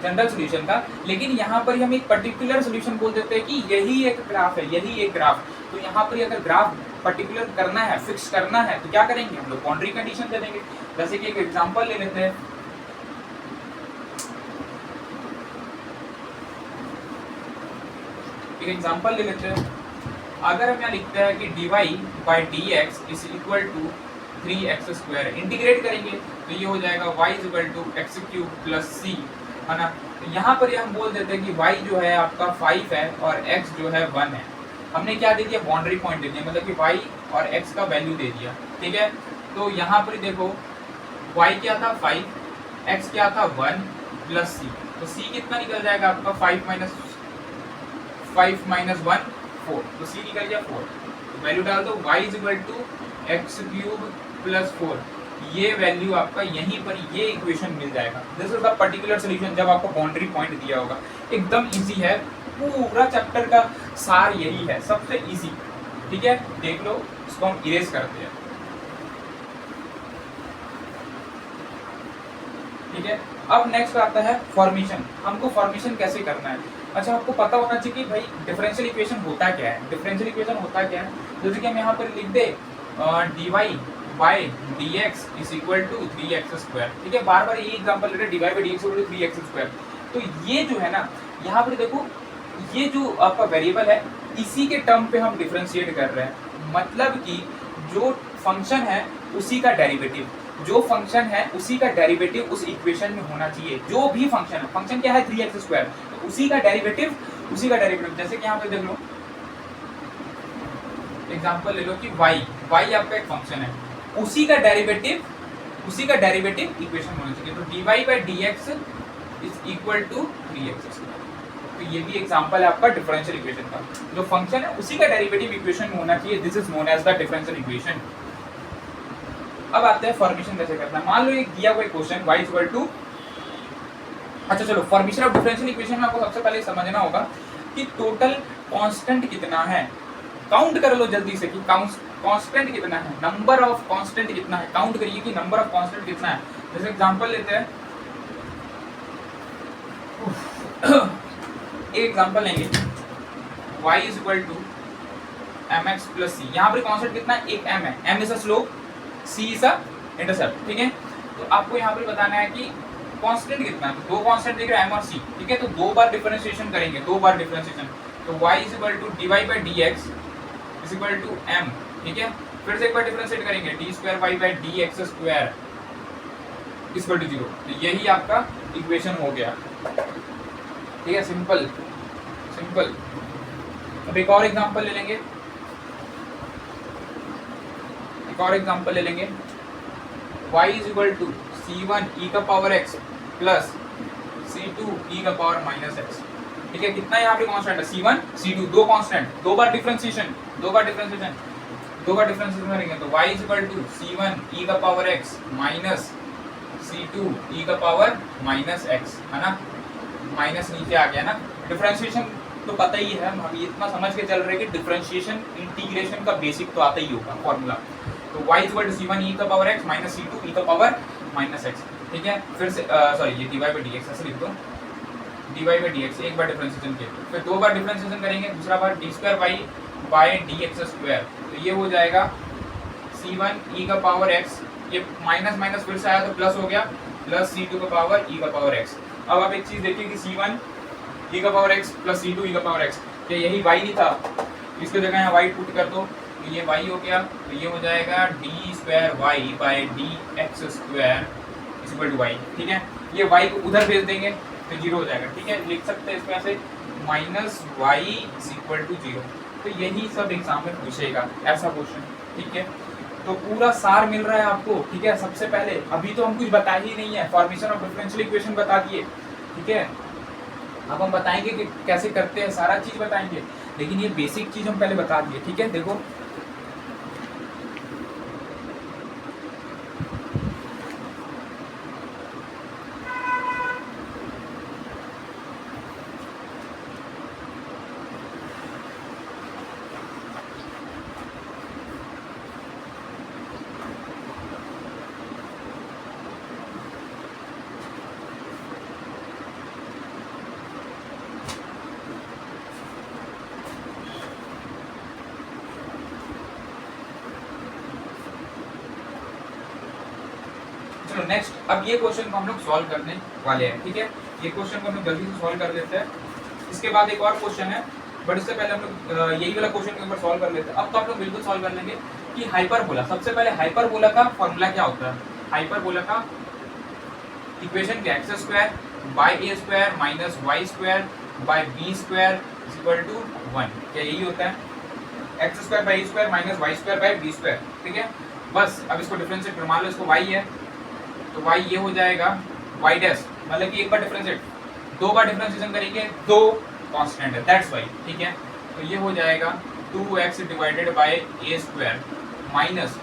जनरल सोल्यूशन का, लेकिन यहाँ पर हम एक पर्टिकुलर सोल्यूशन बोल देते हैं कि यही एक ग्राफ है, यही एक ग्राफ। तो यहाँ पर अगर ग्राफ पर्टिकुलर करना है, फिक्स करना है, तो क्या करेंगे हम लोग, बाउंड्री कंडीशन दे देंगे। जैसे कि एक एग्जांपल ले लेते हैं, एक एग्जांपल ले लेते हैं। अगर हम यहाँ लिखते हैं कि dy by D x is equal to 3x square, integrate करेंगे तो ये हो जाएगा y is equal to x cube plus C, है ना। तो यहाँ पर हम बोल देते हैं कि y जो है आपका 5 है और x जो है 1 है। हमने क्या दे दिया, बाउंड्री पॉइंट दे दिया, मतलब कि y और x का वैल्यू दे दिया, ठीक है। तो यहाँ पर देखो y क्या था 5, x क्या था 1 प्लस सी, तो c कितना निकल जाएगा आपका 5 माइनस 1 4, तो c निकल गया 4। तो वैल्यू डाल दो, y is equal to x cube plus 4, ये वैल्यू आपका यहीं पर ये इक्वेशन मिल जाएगा। This is the particular solution जब आपको बाउंड्री पॉइंट दिया होगा। एकदम इजी है, पूरा चैप्टर का सार यही है, सबसे इजी, ठीक है। देख लो, इसको हम इरेज करते हैं, ठीक है। अब नेक्स्ट आता है फॉर्मेशन। हमको फॉर्मेशन कैसे करना है। अच्छा, आपको पता होना चाहिए कि भाई डिफरेंशियल इक्वेशन होता क्या है। डिफरेंशियल इक्वेशन होता क्या है, जैसे कि हम यहाँ पर लिख दे dy by D x is equal to 3x square, ठीक है। बार बार यही एग्जांपल ले रहे हैं, dy by D x equal to 3x square. तो ये जो है ना, यहाँ पर देखो, ये जो आपका वेरिएबल है, इसी के टर्म पे हम डिफरेंशिएट कर रहे हैं। मतलब कि जो फंक्शन है उसी का डेरिवेटिव, जो फंक्शन है उसी का डेरिवेटिव उस इक्वेशन में होना चाहिए। जो भी फंक्शन है, फंक्शन क्या है 3x स्क्वायर, तो उसी का डेरिवेटिव, उसी का डेरिवेटिव। जैसे कि यहाँ पे देख लो, एग्जांपल ले लो कि y आपका एक फंक्शन है, उसी का डेरिवेटिव इक्वेशन होना चाहिए। तो dy by D x is equal to 3x square. तो ये भी एग्जांपल है आपका डिफरेंशियल इक्वेशन का, जो फंक्शन है उसी का डेरिवेटिव इक्वेशन में होना चाहिए। This is known as the differential equation. अब आते हैं फॉर्मेशन कैसे करना है। मान लो एक दिया हुआ क्वेश्चन y इक्वल टू, अच्छा चलो फॉर्मेशन ऑफ डिफरेंशियल इक्वेशन में आपको सबसे पहले समझना होगा कि टोटल कांस्टेंट कितना है। काउंट कर लो जल्दी से कि कांस्टेंट कितना है, नंबर ऑफ कांस्टेंट कितना है, काउंट करिए कि नंबर ऑफ कांस्टेंट कितना है। जैसे एग्जांपल लेते हैं, एक एग्जांपल लेंगे y is equal to mx plus c। यहाँ पर कांस्टेंट कितना है, एक m है, m is a slope, c is a intercept, ठीक है। तो आपको यहाँ पर बताना है कि कांस्टेंट कितना है। दो कांस्टेंट दिख रहा है m और c, ठीक है। तो दो बार डिफरेंशिएशन करेंगे, दो बार डिफरेंशिएशन। तो y is equal to dy by dx is equal to m, ठीक है। फिर से एक बार डिफरेंशिएट करेंगे, d square Y by D x square is equal to 0। तो यही आपका इक्वेशन हो गया, ठीक है। Simple simple. अब एक और एग्जांपल ले लेंगे, एक और एग्जांपल ले लेंगे, y is equal to c1 e का power x plus c2 e का पावर माइनस x, ठीक है। कितना यहाँ पे कांस्टेंट है, c1 c2, दो कांस्टेंट, दो बार डिफरेंशिएशन करेंगे। तो y is equal to c1 e का power x minus c2 e का पावर माइनस x, है ना। माइनस नीचे आ गया ना। डिफरेंशिएशन तो पता ही है, हम अभी इतना समझ के चल रहे हैं कि डिफरेंशिएशन इंटीग्रेशन का बेसिक तो आता ही होगा फॉर्मूला। तो y is equal to c1 e का power x minus c2 e का पावर माइनस x, ठीक है। फिर से सॉरी ये dy बाई dx ऐसे लिख दो, dy बाई dx एक बार डिफरेंशिएशन किया, फिर दो बार डिफरेंशिएशन करेंगे, दूसरा बार D square Y by D x square. तो ये हो जाएगा c1 e का पावर x, ये माइनस माइनस फिर से आया तो प्लस हो गया, प्लस c2 का पावर e का पावर x। अब आप एक चीज देखिए कि c1 e का power x plus c2 e का पावर x, क्या यही y नहीं था, इसके जगह यहाँ y पुट कर दो तो ये y हो गया। तो ये हो जाएगा d square Y by D x square is equal to y, ठीक है। ये y को उधर भेज देंगे तो 0 हो जाएगा, ठीक है। लिख सकते हैं इसमें ऐसे minus y is equal to 0। तो यही सब एग्जाम में पूछेगा ऐसा क्वेश्चन, ठीक है। तो पूरा सार मिल रहा है आपको, ठीक है। सबसे पहले अभी तो हम कुछ बता ही नहीं है, फॉर्मेशन ऑफ डिफरेंशियल इक्वेशन बता दिए, ठीक है। अब हम बताएंगे कि कैसे करते हैं, सारा चीज बताएंगे, लेकिन ये बेसिक चीज हम पहले बता दिए, ठीक है। देखो नेक्स्ट, अब ये क्वेश्चन को हम लोग सॉल्व करने वाले हैं, ठीक है। ये क्वेश्चन को हम लोग जल्दी से सॉल्व कर देते हैं। इसके बाद एक और क्वेश्चन है, बट इससे पहले हम लोग यही वाला क्वेश्चन को एक बार सॉल्व कर लेते हैं। अब तो आप लोग बिल्कुल सॉल्व कर लेंगे कि हाइपरबोला, सबसे पहले हाइपरबोला का फॉर्मूला क्या होता है। हाइपरबोला का इक्वेशन क्या, x square by a square minus y square by b square is equal to 1, क्या यही होता है। X square by a square minus y square by b square, ठीक है। बस अब इसको डिफरेंशिएट कर, मान लो इसको y है तो y ये हो जाएगा y डैश, मतलब कि एक बार डिफरेंशिएट, दो बार डिफरेंशिएशन करेंगे, दो कांस्टेंट है, दैट्स वाई, ठीक है। तो ये हो जाएगा 2x divided by a square minus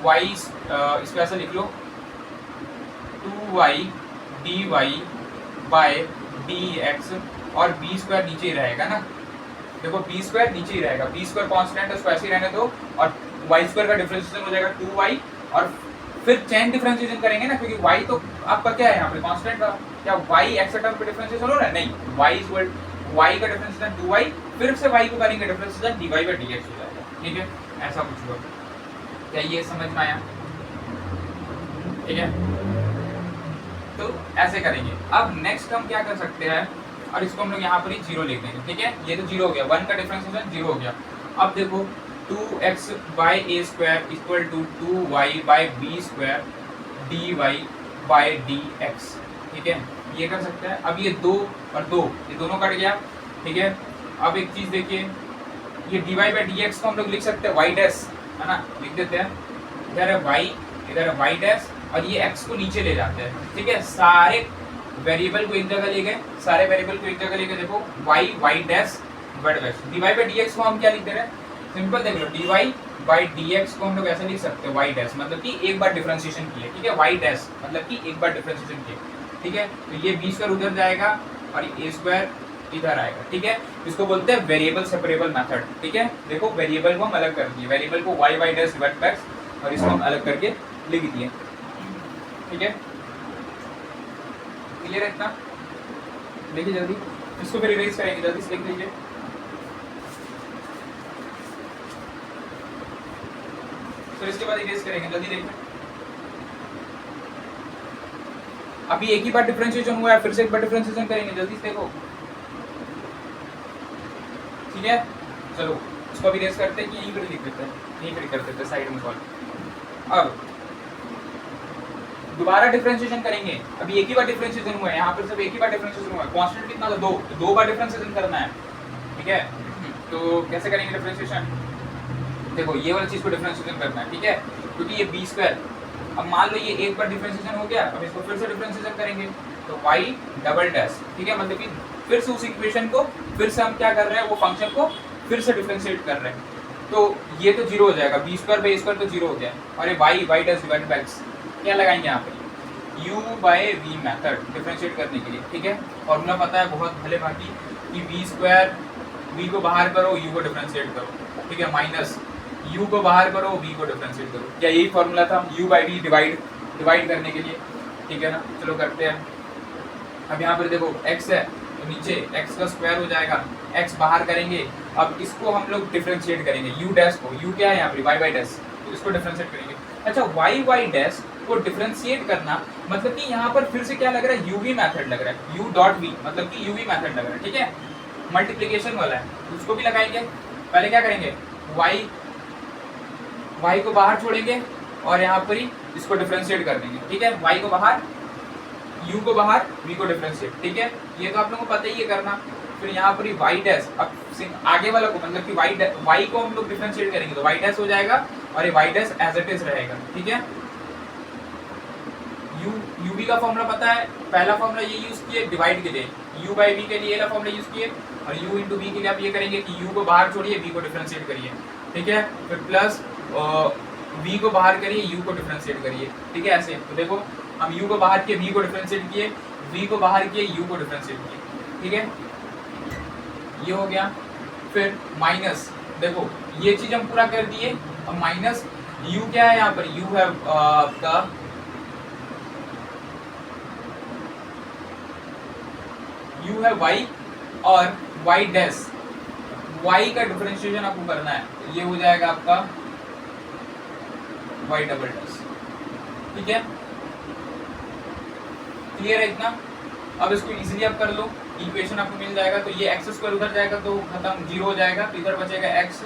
y, इसको ऐसा लिख लो 2y dy बाय dx, और b स्क्वायर नीचे ही रहेगा ना। देखो b स्क्वायर नीचे ही रहेगा, b स्क्वायर कांस्टेंट है, उसको ऐसे ही रहने दो, और y स्क्वायर का डिफरेंशिएशन हो जाएगा 2y, और फिर चेन डिफरेंशिएशन करेंगे ना, क्योंकि y तो आपका क्या है यहाँ पे कांस्टेंट का, क्या y एक्स टर्म पे डिफरेंशिएशन हो रहा है, नहीं, y इज इक्वल y का डिफरेंशिएशन 2y, फिर से y को करेंगे डिफरेंशिएशन dy बाय dx हो जाएगा, ठीक है। ऐसा कुछ हुआ, क्या ये समझ में आया, ठीक है। तो ऐसे करेंगे। अब नेक्स्ट हम क्या कर सकते हैं, और इसको हम लोग यहाँ पर ही 0 लिख देंगे, ठीक है। ये तो 0 हो गया, 1 का डिफरेंशिएशन 0 हो गया। अब देखो 2x by a square equal to 2y by b square dy by dx, ठीक है। ये कर सकते हैं। अब ये 2 और 2 ये दोनों कट गया, ठीक है। अब एक चीज देखिए, ये dy बाई dx को हम लोग लिख सकते हैं y डैश, है ना, लिख देते हैं। इधर है y, इधर है y डैश, और ये एक्स को नीचे ले जाते हैं, ठीक है। सारे वेरिएबल को एक जगह ले गए, सारे वेरिएबल को एक जगह लेके देखो वाई वाई डैश वर्ड वैश D Y by D X को हम क्या लिख दे रहे हैं, सिंपल देख लो D Y by D X को हम लोग ऐसे लिख सकते हैं वाई डैश मतलब कि एक बार डिफरेंशिएशन किए, ठीक है। वाई डैश मतलब कि एक बार डिफरेंशिएशन किए, ठीक है। तो ये बी स्क्वायर उधर जाएगा और ए स्क्वायर इधर आएगा, ठीक है। इसको बोलते हैं वेरिएबल सेपरेबल मेथड, ठीक है। देखो वेरिएबल को हम अलग कर दिए, वेरिएबल को y Y dash divide by x और इसको हम अलग करके लिख दिए, ठीक है। क्लियर है इतना? देखिए जल्दी इसको फिर इरेज करेंगे, जल्दी से लिख लीजिए। फिर इसके बाद इरेज करेंगे, जल्दी देखिए। अभी एक ही बार डिफरेंशिएशन हुआ है, फिर से एक बार डिफरेंशिएशन करेंगे, जल्दी से देखो, ठीक है। चलो इसको भी रेस करते हैं कि यहीं पर लिख देते हैं, यहीं पर कर देते हैं साइड में सॉल्व। अब दोबारा डिफरेंशिएशन करेंगे, अभी एक ही बार डिफरेंशिएशन हुआ है, यहाँ पर सब एक ही बार डिफरेंशिएशन हुआ है, कांस्टेंट कितना था, दो बार डिफरेंशिएशन करना है, ठीक है। तो कैसे करेंगे डिफरेंशिएशन, देखो ये वाली चीज को डिफरेंशिएशन करना है, ठीक है, क्योंकि ये बी स्क्वायर, अब मान लो ये एक बार डिफरेंशिएशन हो गया, अब इसको फिर से डिफरेंशिएशन करेंगे तो वाई डबल डैश, ठीक है, मतलब कि फिर से उस इक्वेशन को फिर से हम क्या कर रहे हैं, वो फंक्शन को फिर से डिफरेंशिएट कर रहे हैं, तो ये तो जीरो हो जाएगा, बी स्क्वायर बाई स्क्वायर तो जीरो हो गया, और ये y Y dash divide by x क्या लगाएंगे यहाँ पर, u by v method differentiate करने के लिए, ठीक है। फॉर्मूला पता है बहुत भले भांति कि वी स्क्वायर, वी को बाहर करो, यू को डिफरेंशिएट करो, ठीक है, माइनस u को बाहर करो, v को डिफरेंशिएट करो, क्या यही फॉर्मूला था u बाई v डिवाइड करने के लिए, ठीक है ना। चलो करते हैं। अब यहाँ पर देखो x है तो नीचे x का स्क्वायर हो जाएगा, x बाहर करेंगे, अब इसको हम लोग डिफरेंशिएट करेंगे u डैश को, u क्या है यहाँ पर y बाई डैश, तो इसको डिफरेंशिएट करेंगे। अच्छा y बाई डैश को डिफरेंशिएट करना मतलब कि यहाँ पर फिर से क्या लग रहा है, u v मैथड लग रहा है, u डॉट v मतलब कि u v मैथड लग रहा है, ठीक है, मल्टीप्लिकेशन वाला है, उसको भी लगाएंगे। पहले क्या करेंगे, y को बाहर छोड़ेंगे और यहाँ पर ही इसको डिफरेंशिएट कर देंगे, ठीक है, y को बाहर, u को बाहर, v को डिफरेंशिएट, ठीक है, ये तो आप लोगों को पता ही है करना। फिर यहाँ पर ही y डैश, अब आगे वाला को मतलब कि y को हम लोग डिफरेंशिएट करेंगे तो y डैश हो जाएगा और ये y dash as it is रहेगा, ठीक है। uv का फॉर्मूला पता है, पहला फॉर्मूला ये यूज किए डिवाइड के लिए, u बाई v के लिए ये फॉर्मूला यूज किए, और u इंटू v के लिए आप ये करेंगे कि u को बाहर छोड़िए, v को डिफरेंशिएट करिए, ठीक है, फिर प्लस v को बाहर करिए, u को डिफरेंशिएट करिए, ठीक है, ऐसे। तो देखो हम u को बाहर किए, v को डिफरेंशिएट किए, v को बाहर किए, u को डिफरेंशिएट किए, ठीक है, ये हो गया। फिर माइनस, देखो ये चीज हम पूरा कर दिए, अब माइनस u क्या है यहाँ पर, u है आपका u है y और y डैश, y का डिफरेंशिएशन आपको करना है, ये हो जाएगा आपका y डबल डैश, ठीक है, क्लियर है इतना। अब इसको इजीली आप कर लो, इक्वेशन आपको मिल जाएगा, तो ये एक्स स्क्वायर उधर जाएगा तो खत्म, जीरो हो जाएगा, तो इधर बचेगा X,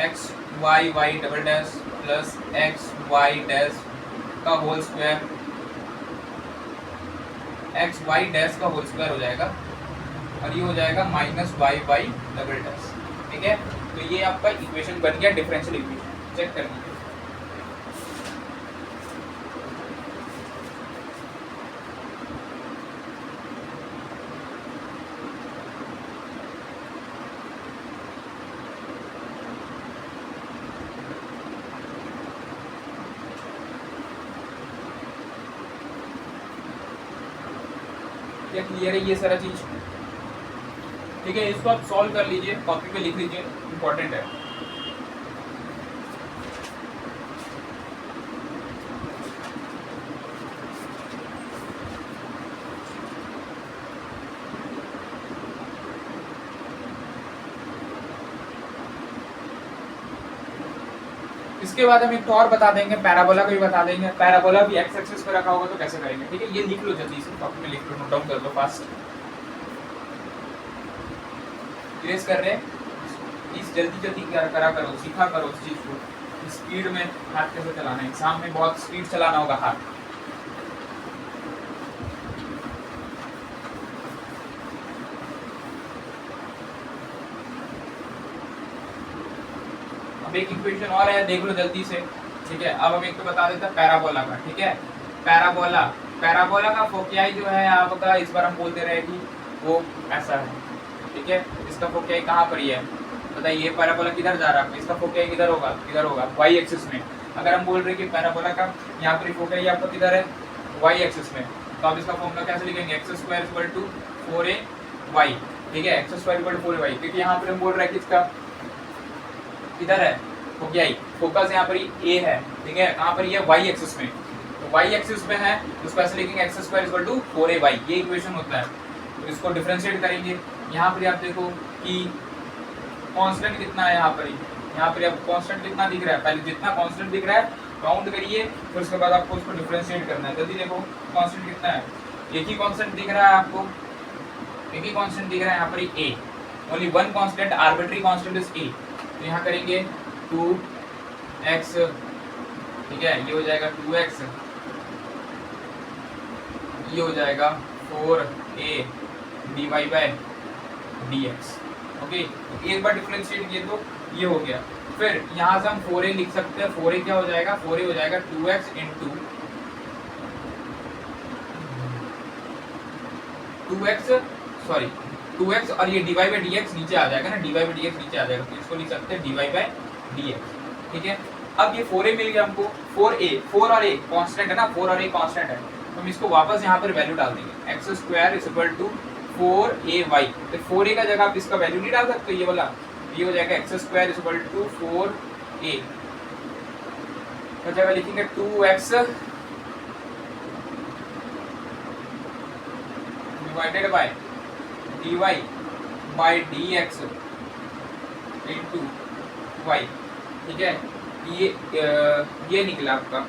X Y Y double dash plus X Y dash का whole square, X Y dash का होल स्क्वायर हो जाएगा, और ये हो जाएगा minus Y Y double dash, ठीक है। तो ये आपका इक्वेशन बन गया, डिफरेंशियल इक्वेशन, चेक कर लीजिए। क्या क्लियर है ये सारा चीज, ठीक है। इसको आप सॉल्व कर लीजिए, कॉपी पे लिख लीजिए, इंपॉर्टेंट है। इसके बाद हम एक तो और बता देंगे, पैराबोला को भी बता देंगे, पैराबोला भी एक्स एक्सिस पे रखा होगा तो कैसे करेंगे, ठीक है। ये लिख लो जल्दी से, कॉपी में लिख लो, नोट डाउन कर लो फास्ट, इरेज कर रहे हैं, प्लीज जल्दी जल्दी करा करो, सीखा करो उस चीज को, स्पीड में हाथ कैसे चलाना है, एग्जाम में बहुत स्पीड चलाना होगा हाथ। अब एक इक्वेशन और है, देख लो जल्दी से, ठीक है। अब हम एक तो बता देते हैं पैराबोला का, ठीक है। पैराबोला, पैराबोला का फोकियाई जो है आपका, इस बार हम बोलते रहे कि वो ऐसा है, ठीक है। इसका फोकियाई कहाँ पर ही है बताइए, पैराबोला किधर जा रहा है, इसका फोकियाई किधर होगा, किधर होगा, वाई एक्सिस में। अगर हम बोल रहे हैं कि पैराबोला का यहाँ पर फोकियाई आपका किधर है, वाई एक्सिस में, तो आप इसका फॉर्मूला कैसे लिखेंगे, x square equal to 4a y, ठीक है। X square equal to 4a y, क्योंकि यहाँ पर हम बोल रहे हैं कि इसका किधर है फोकियाई, फोकस यहाँ पर ए है, ठीक है। कहाँ पर ये वाई एक्सिस में, तो वाई एक्सिस में है, उसको ऐसे लिखेंगे x square equal to 4a y, ये इक्वेशन होता है। तो इसको डिफरेंशिएट करेंगे, यहाँ पर आप देखो कि कांस्टेंट कितना है, यहाँ पर आपको कांस्टेंट कितना दिख रहा है, पहले जितना कांस्टेंट दिख रहा है काउंट करिए, फिर उसके बाद आपको उसको डिफरेंशिएट करना है। जल्दी देखो कांस्टेंट कितना है, एक ही कांस्टेंट दिख रहा है आपको, एक ही कांस्टेंट दिख रहा है यहाँ पर A, only one constant, arbitrary constant is A. तो यहाँ करेंगे 2x, ठीक है, ये हो जाएगा 2x, ये हो जाएगा 4a dy by dx, okay. तो एक बार डिफरेंशिएट किए तो ये हो गया। फिर यहाँ से हम 4a लिख सकते हैं, 4a क्या हो जाएगा, 4a हो जाएगा 2x इंटू 2x और ये dy बाई dx नीचे आ जाएगा ना, dy बाई dx नीचे आ जाएगा, तो इसको लिख सकते हैं dy बाई dx, ठीक है। अब ये 4a मिल गया हमको, 4 और a कांस्टेंट है ना, 4 और a कांस्टेंट है, तो हम इसको वापस यहाँ पर वैल्यू डाल देंगे, x square is equal to 4a तो 4a का जगह आप इसका वैल्यू नहीं डाल सकते, ये वाला, ये हो जाएगा x square is equal to 4a का जगह लिखेंगे 2x divided by dy by dx into y, ठीक है। ये निकला आपका,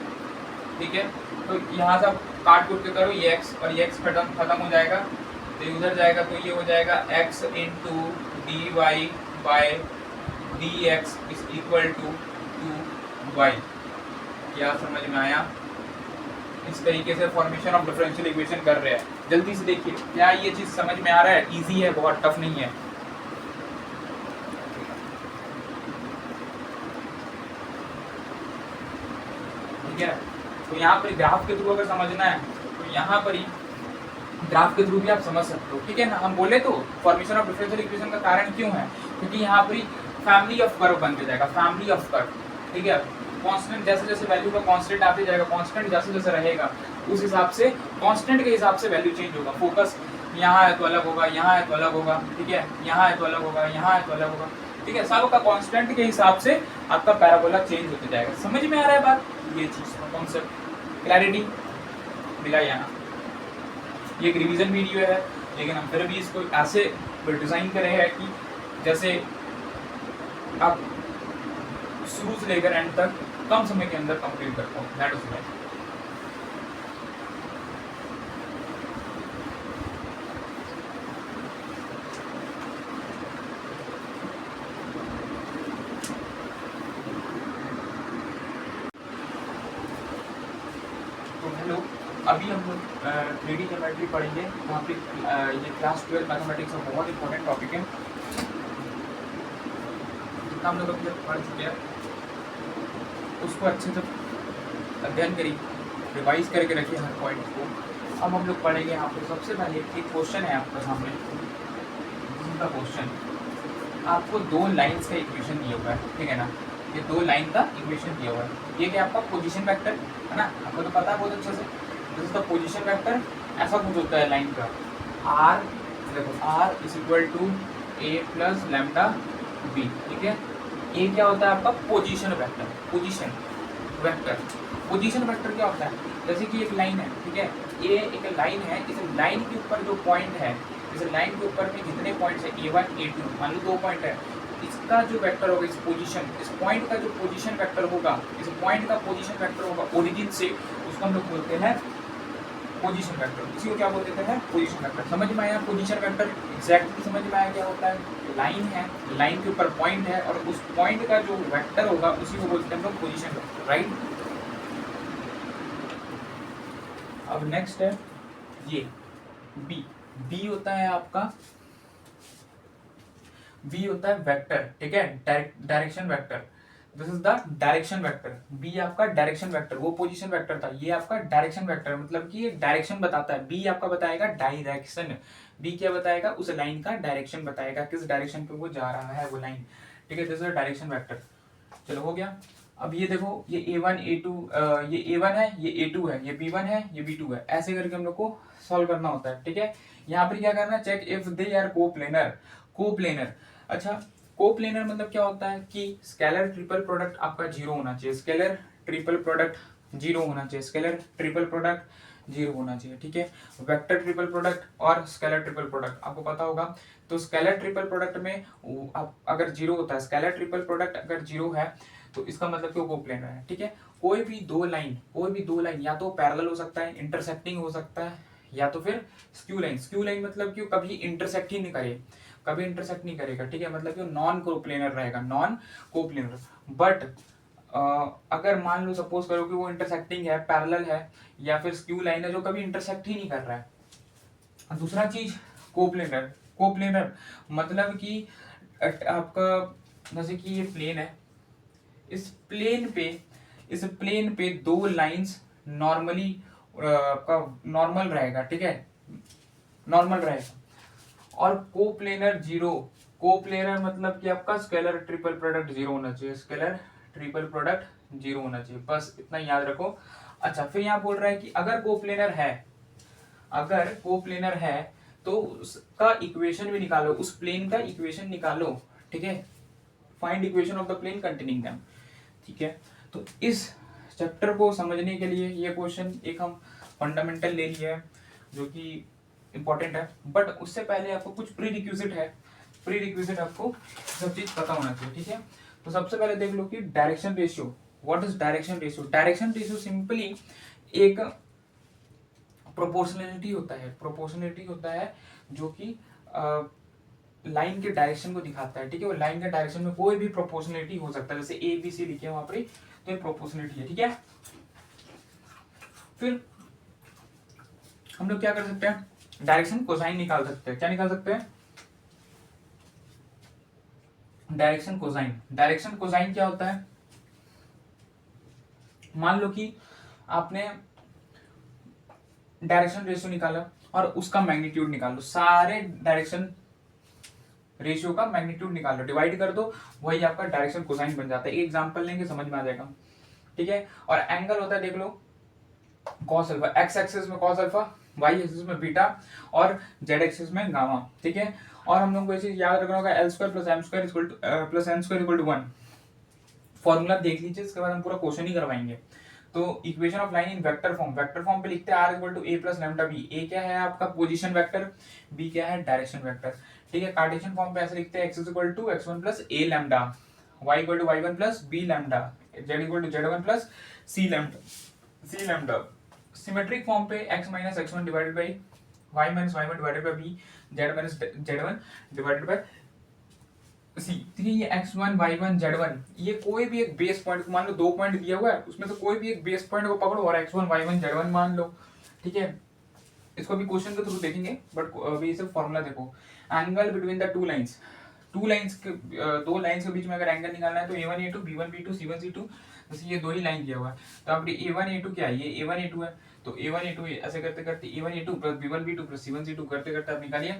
ठीक है। तो यहाँ से आप काट कूट के करो, ये x और ये x खत्म हो जाएगा, तो उधर जाएगा, तो ये हो जाएगा x into dy by dx is equal to 2y। क्या समझ में आया? इस तरीके से फॉर्मेशन ऑफ डिफरेंशियल इक्वेशन कर रहे हैं। जल्दी से देखिए, क्या ये चीज समझ में आ रहा है? इजी है, बहुत टफ नहीं है। ठीक है, तो यहाँ पर ग्राफ के थ्रू अगर समझना है तो यहाँ पर ही ग्राफ के थ्रू भी आप समझ सकते हो, ठीक है ना। हम बोले तो फॉर्मेशन ऑफ डिफरेंशियल इक्वेशन का कारण क्यों है, क्योंकि यहाँ पर फैमिली ऑफ कर्व बन के जाएगा, फैमिली ऑफ कर्व, ठीक है। कांस्टेंट जैसे जैसे वैल्यू का कांस्टेंट आते जाएगा, कांस्टेंट जैसे जैसे रहेगा उस हिसाब से, कांस्टेंट के हिसाब से वैल्यू चेंज होगा। फोकस यहाँ है तो अलग होगा, यहाँ है तो अलग होगा, ठीक है, यहाँ है तो अलग होगा, यहाँ है तो अलग होगा, ठीक है। सब का कांस्टेंट के हिसाब से आपका पैराबोला चेंज होते जाएगा। समझ में आ रहा है बात? ये चीज का कॉन्सेप्ट, क्लैरिटी मिला यहाँ। ये एक रिवीजन वीडियो है, लेकिन हम फिर भी इसको ऐसे डिज़ाइन करे हैं कि जैसे आप शुरू से लेकर एंड तक कम समय के अंदर कंप्लीट कर पाओ। That is right. तो हेलो, अभी हम लोग 3D ज्योमेट्री पढ़ेंगे। वहाँ पे ये क्लास 12 मैथमेटिक्स का बहुत इंपॉर्टेंट टॉपिक है, जितना हम लोग अभी तक पढ़ चुके हैं उसको अच्छे से अध्ययन करिए, रिवाइज करके रखिए हर पॉइंट को। अब हम लोग पढ़ेंगे यहाँ पे सबसे पहले एक क्वेश्चन है आपके सामने। का क्वेश्चन, आपको दो लाइंस का इक्वेशन दिया हुआ है, ठीक है ना। ये दो लाइन का इक्वेशन दिया हुआ है। ये क्या आपका पोजीशन वेक्टर है ना, आपको तो पता है बहुत अच्छे से। This is the position vector. ऐसा कुछ होता है लाइन का, आर, देखो r is equal to A plus lambda b, ठीक है। ये क्या होता है आपका position vector. Position vector, position vector क्या होता है? जैसे कि एक लाइन है, ठीक है, ये एक लाइन है, इस लाइन के ऊपर जो पॉइंट है, इस लाइन के ऊपर में जितने पॉइंट्स है A1 A2, मान लो 2 पॉइंट है, इसका जो वेक्टर होगा, इस पोजीशन, इस पॉइंट का जो पोजीशन वेक्टर होगा, इस पॉइंट का पोजीशन वेक्टर होगा ओरिजिन से, उसको हम लोग बोलते हैं पोजीशन वेक्टर। इसी को क्या बोलते हैं? Position vector. समझ में आया? पोजीशन वेक्टर एग्जैक्टली समझ में आया क्या होता है? लाइन है, लाइन के ऊपर पॉइंट है, और उस पॉइंट का जो वेक्टर होगा उसी को बोलते हैं हम लोग पोजीशन वेक्टर, राइट। अब नेक्स्ट है ये बी। बी होता है आपका, बी होता है वेक्टर, ठीक है, direction vector. This is the direction vector. B आपका डायरेक्शन वेक्टर, वो पोजीशन वेक्टर था, ये आपका डायरेक्शन वेक्टर मतलब कि ये डायरेक्शन बताता है। बी आपका बताएगा डायरेक्शन, बी क्या बताएगा, उस लाइन का डायरेक्शन बताएगा, किस डायरेक्शन पे वो जा रहा है वो लाइन। ठीक है, दिस इज डायरेक्शन वेक्टर। चलो हो गया। अब ये देखो, ये A1 A2, ये A1 है, ये A2 है, ये B1 है, ये B2 है, ऐसे करके हम लोग को सॉल्व करना होता है। ठीक है, यहाँ पर क्या करना है, check if they are coplanar. Coplanar, अच्छा कोप्लेनर मतलब क्या होता है कि स्केलर ट्रिपल प्रोडक्ट आपका जीरो होना चाहिए, स्केलर ट्रिपल प्रोडक्ट जीरो होना चाहिए, स्केलर ट्रिपल प्रोडक्ट जीरो होना चाहिए। ठीक है, वेक्टर ट्रिपल प्रोडक्ट और स्केलर ट्रिपल प्रोडक्ट आपको पता होगा। तो स्केलर ट्रिपल प्रोडक्ट में अगर जीरो होता है, स्केलर ट्रिपल प्रोडक्ट अगर जीरो है तो इसका मतलब कि वो कोप्लेनर है। ठीक है, कोई भी दो लाइन या तो पैरेलल हो सकता है, इंटरसेक्टिंग हो सकता है, या तो फिर स्क्यू लाइन। स्क्यू लाइन मतलब कि कभी इंटरसेक्ट ही नहीं करे, कभी इंटरसेक्ट नहीं करेगा। ठीक है, मतलब कि नॉन कोप्लेनर रहेगा, नॉन कोप्लेनर। बट अगर मान लो सपोज करो कि वो इंटरसेक्टिंग है, पैरेलल है, या फिर स्क्यू लाइन है जो कभी इंटरसेक्ट ही नहीं कर रहा है। दूसरा चीज कोप्लेनर। कोप्लेनर मतलब कि आपका जैसे कि ये प्लेन है, इस प्लेन पे दो लाइंस नॉर्मली आपका नॉर्मल रहेगा। ठीक है, नॉर्मल रहेगा। और कोप्लेनर जीरो, कोप्लेनर मतलब कि आपका स्केलर ट्रिपल प्रोडक्ट जीरो होना चाहिए, स्केलर ट्रिपल प्रोडक्ट जीरो होना चाहिए, बस इतना याद रखो। अच्छा, फिर यहाँ बोल रहा है कि अगर कोप्लेनर है, अगर कोप्लेनर है तो उसका इक्वेशन भी निकालो, उस प्लेन का इक्वेशन निकालो। ठीक है, find equation of the plane containing them. ठीक है, तो इस चैप्टर को समझने के लिए ये क्वेश्चन एक हम फंडामेंटल ले लिया है जो कि इंपॉर्टेंट है, बट उससे पहले आपको कुछ प्री रिक्विजिट है, प्री रिक्विजिट आपको सब चीज पता होना चाहिए। ठीक है, तो सबसे पहले देख लो कि direction ratio, what is direction ratio. Direction ratio simply एक प्रोपोर्शनलिटी होता है, प्रोपोर्शनलिटी होता है जो कि लाइन के डायरेक्शन को दिखाता है। ठीक है, वो लाइन के डायरेक्शन में कोई भी प्रोपोर्शनलिटी हो सकता है, जैसे ए बी सी लिखे वहां पर, तो ये प्रोपोर्शनलिटी है। ठीक है, फिर हम लोग क्या कर सकते हैं, डायरेक्शन कोसाइन निकाल सकते हैं। क्या निकाल सकते हैं, डायरेक्शन कोसाइन। डायरेक्शन कोसाइन क्या होता है, मान लो कि आपने डायरेक्शन रेशियो निकाला और उसका मैग्नीट्यूड निकाल लो, सारे डायरेक्शन रेशियो का मैग्नीट्यूड निकाल लो, डिवाइड कर दो, वही आपका डायरेक्शन कोसाइन बन जाता है। एक एग्जांपल लेंगे समझ में आ जाएगा। ठीक है, और एंगल होता है, देख लो कॉस अल्फा, एक्स एक्सिस में कॉस अल्फा, वाई एक्सिस में बीटा और जेड एक्सिस में गामा। ठीक है, और हम लोग को ये चीज याद रखना होगा, l square plus M square equal to plus N square equal to 1। Formula देख लीजिए, इसके बाद हम पूरा क्वेश्चन ही करवाएंगे। तो equation of line in vector form, vector form पे लिखते हैं R equal to A plus lambda B. A क्या है आपका पोजीशन वेक्टर, बी क्या है डायरेक्शन वेक्टर। ठीक है, कार्टेशियन फॉर्म पे ऐसे लिखते हैं X is equal to X one plus A lambda, Y equal to Y one plus B lambda, Z equal to Z one plus C lambda. Symmetric form पे x minus X one divided by y minus Y one divided by B, Z minus Z one divided by C. ठीक है, ये x1 y1 z1, ये कोई भी एक बेस पॉइंट, मान लो 2 पॉइंट दिया हुआ है, उसमें से कोई भी एक बेस पॉइंट को पकड़ो और x1 y1 z1 मान लो। ठीक है, इसको भी क्वेश्चन के थ्रू देखेंगे, बट अभी सिर्फ फॉर्मूला देखो। Angle between the two lines, two lines के दो लाइंस के बीच में अगर एंगल निकालना है तो A1 A2 B1 B2 C1 C2, जैसे ये दो ही लाइन दिया हुआ है, तो आप A1 A2 क्या है, ये A1 A2 है, तो A1 A2 ऐसे करते करते A1 A2 plus B1 B2 plus C1 C2 करते करते आप निकालिए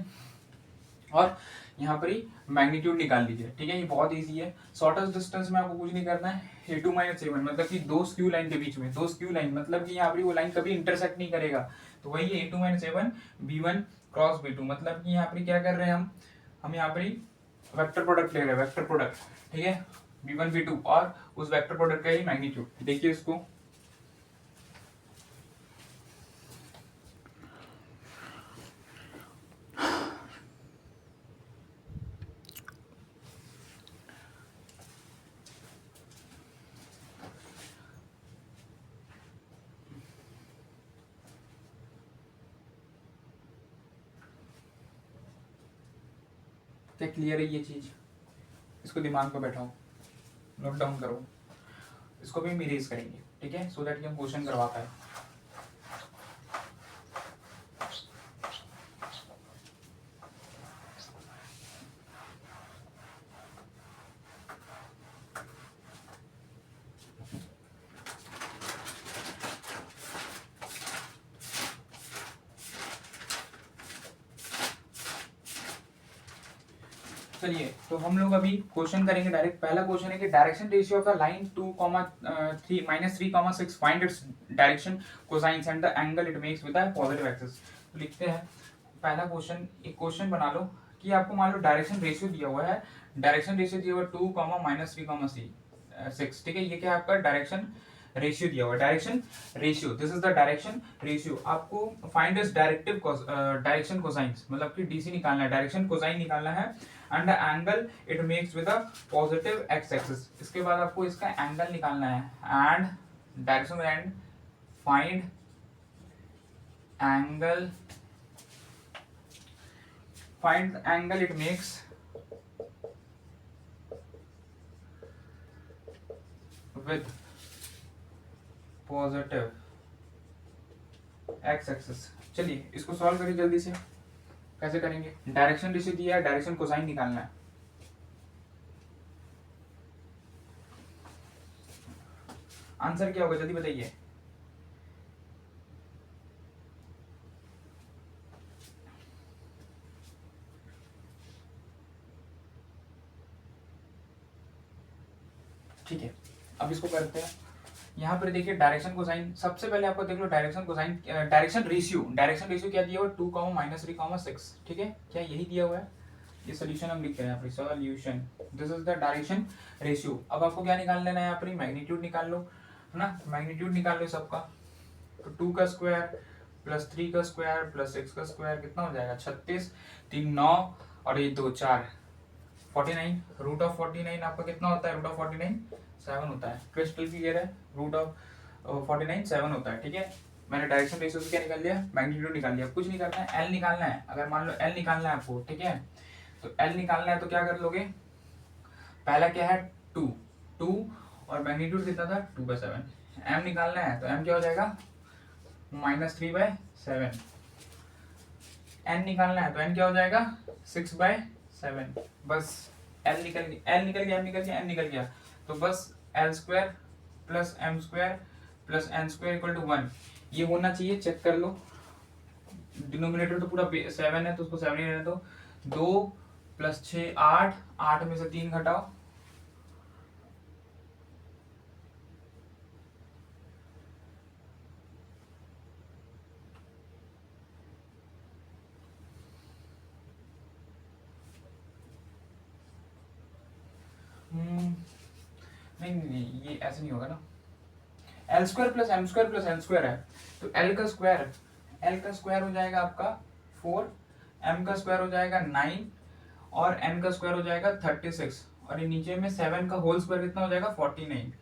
और यहाँ पर ही मैग्नीट्यूड निकाल लीजिए। ठीक है, ये बहुत इजी है, शॉर्टेस्ट डिस्टेंस में आपको कुछ नहीं करना है। A2 माइनस A1 मतलब कि दो स्क्यू लाइन के बीच में, दो स्क्यू लाइन मतलब कि यहाँ पर वो लाइन कभी इंटरसेक्ट नहीं करेगा, तो वही है A2 minus A1 B1 cross B2, मतलब कि यहाँ पर क्या कर रहे हैं हम यहाँ पर वेक्टर प्रोडक्ट ले रहे हैं, वेक्टर प्रोडक्ट। ठीक है, B1 B2 और उस वेक्टर प्रोडक्ट का ही मैग्नीट्यूड। देखिए इसको, क्या क्लियर है ये चीज, इसको दिमाग में बैठाओ, नोट डाउन करो, इसको भी हम इरेज करेंगे। ठीक है, सो दैट कि हम क्वेश्चन करवा पाए। चलिए तो हम लोग अभी क्वेश्चन करेंगे डायरेक्ट। पहला क्वेश्चन है कि direction ratio of the line 2,3 -3,6 find its direction cosines and the angle it makes with the positive axis. तो लिखते हैं पहला क्वेश्चन, एक क्वेश्चन बना लो कि आपको मान लो डायरेक्शन रेशियो दिया हुआ है, डायरेक्शन रेशियो दिया हुआ है 2,-3,6, ठीक है। ये क्या है आपका डायरेक्शन रेशियो दिया हुआ है, direction ratio, this is the direction ratio. आपको find is directive direction cosines, मतलब कि डीसी निकालना है, डायरेक्शन कोसाइन निकालना है and the angle it makes with a positive x axis. इसके बाद आपको इसका एंगल निकालना है and direction and find angle, find the angle it makes with positive x axis। चलिए इसको सॉल्व करिए जल्दी से। कैसे करेंगे, डायरेक्शन रेशियो दिया है, डायरेक्शन कोसाइन निकालना है। आंसर क्या होगा जल्दी बताइए। ठीक है, अब इसको करते हैं। यहाँ पर देखिए डायरेक्शन कोसाइन, सबसे पहले आपको देख लो direction cosine, direction ratio, direction ratio क्या दिया हुआ है 2, -3,6, ठीक है, क्या यही दिया हुआ है। ये सोल्यूशन हम लिख रहे हैं यहाँ पर, solution, this is the direction ratio. अब आपको क्या निकाल लेना है, यहाँ पर मैग्नीट्यूड निकाल लो, है ना, मैग्नीट्यूड निकाल लो सबका। तो 2 का स्क्वायर प्लस 3 का स्क्वायर प्लस 6 का स्क्वायर कितना हो जाएगा, 36, 3 9 और ये 2 4, 49। रूट ऑफ 49 आपका कितना होता है, रूट ऑफ 49 7 होता है। क्रिस्टल क्लियर है, रूट ऑफ 49 7 होता है, ठीक है। मैंने डायरेक्शन रेशियो से क्या निकाल लिया, मैग्नीट्यूड निकाल लिया। कुछ नहीं करना है, एल निकालना है। अगर मान लो एल निकालना है आपको, ठीक है, तो एल निकालना है तो क्या कर लोगे, पहला क्या है 2 2 और मैग्नीट्यूड कितना था 2/7। एम निकालना है तो एम क्या हो जाएगा -3/7। एन निकालना है तो एन क्या हो जाएगा 6/7। बस एल निकल गया, एल निकल गया, एम निकल गया, एन निकल गया, तो बस l square plus M square plus N square equal to 1। ये होना चाहिए, चेक कर लो। डिनोमिनेटर तो पूरा 7 है तो उसको 7 ही रहने दो। 2 + 6 8, 8 में से 3 घटाओ, नहीं नहीं ये ऐसे नहीं होगा ना। L square plus M square plus N square है, तो एल का स्क्वायर हो जाएगा आपका 4, एम का स्क्वायर हो जाएगा 9 और एन का स्क्वायर हो जाएगा 36 और ये नीचे में 7 का होल स्क्वायर कितना हो जाएगा 49।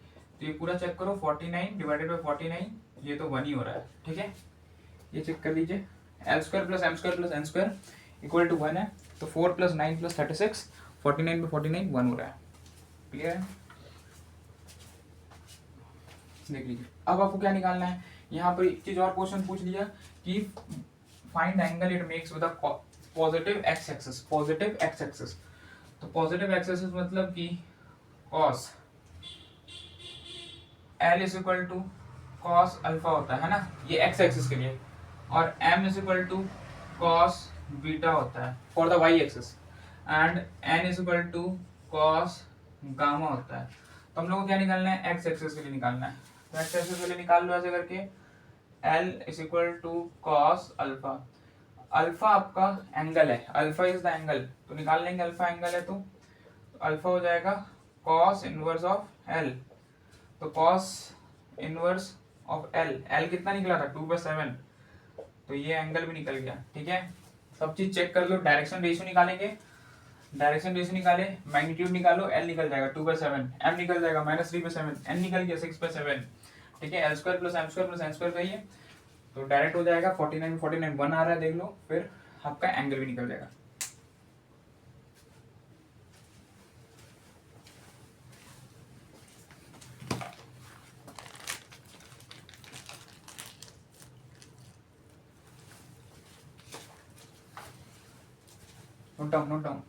तो ये पूरा चेक करो, 49 डिवाइडेड बाई 49, ये तो 1 ही हो रहा है, ठीक है। ये चेक कर लीजिए, l square plus M square plus N square equal to 1 है, तो 4 + 9 + 36, 49 में 49 1 हो रहा है। क्लियर है, देख लीजिए। अब आपको क्या निकालना है, यहाँ पर एक चीज और क्वेश्चन पूछ लिया कि find angle it makes with positive x axis, positive x axis. तो पॉजिटिव एक्स एक्सिस मतलब कि cos L is equal to cos alpha होता है ना, ये एक्स एक्सिस के लिए, और M is equal to cos beta होता है for the Y axis, and N is equal to cos gamma होता है। तो हम लोग को क्या निकालना है, एक्स एक्सिस के लिए निकालना है। तो एक्स एक्सिस के लिए निकाल लो ऐसे करके, L is equal to cos alpha. Alpha आपका एंगल है, अल्फा इज द एंगल, तो निकाल लेंगे अल्फा एंगल है, तो अल्फा हो जाएगा cos इनवर्स ऑफ L। तो cos inverse of L, L कितना निकला था 2/7, तो ये एंगल भी निकल गया, ठीक है। सब चीज चेक कर लो। डायरेक्शन रेशियो निकालेंगे, डायरेक्शन रेशियो निकाले, मैग्नीट्यूड निकालो, L निकल जाएगा 2/7, M निकल जाएगा -3/7, N निकल गया 6/7, ठीक है। L square plus M square plus N square चाहिए, तो डायरेक्ट हो जाएगा 49 49 1 आ रहा है, देख लो, फिर आपका एंगल भी निकल जाएगा। Note down, note down.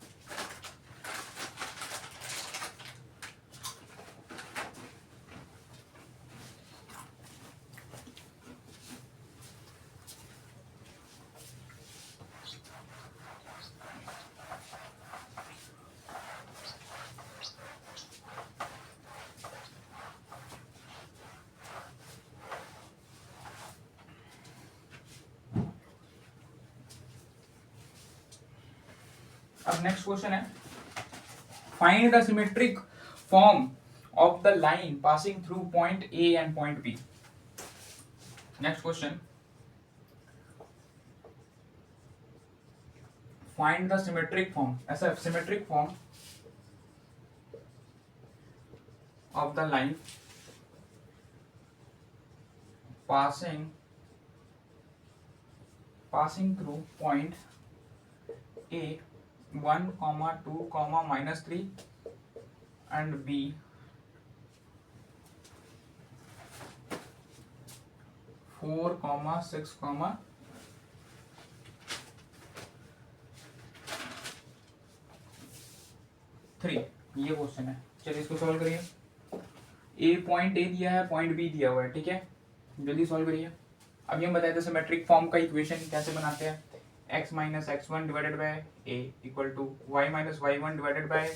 अब नेक्स्ट क्वेश्चन है, find the symmetric form of the line passing through point A and point B. Next question, find the symmetric form, ऐसा symmetric form of the line passing through point A 1, 2, -3 and B 4, 6, 3। ये क्वेश्चन है, चलिए इसको सॉल्व करिए। ए पॉइंट ए दिया है, पॉइंट बी दिया हुआ है, ठीक है, जल्दी सॉल्व करिए। अभी हम बताए थे सिमेट्रिक फॉर्म का इक्वेशन कैसे बनाते हैं, x minus x1 divided by a equal to y minus y1 divided by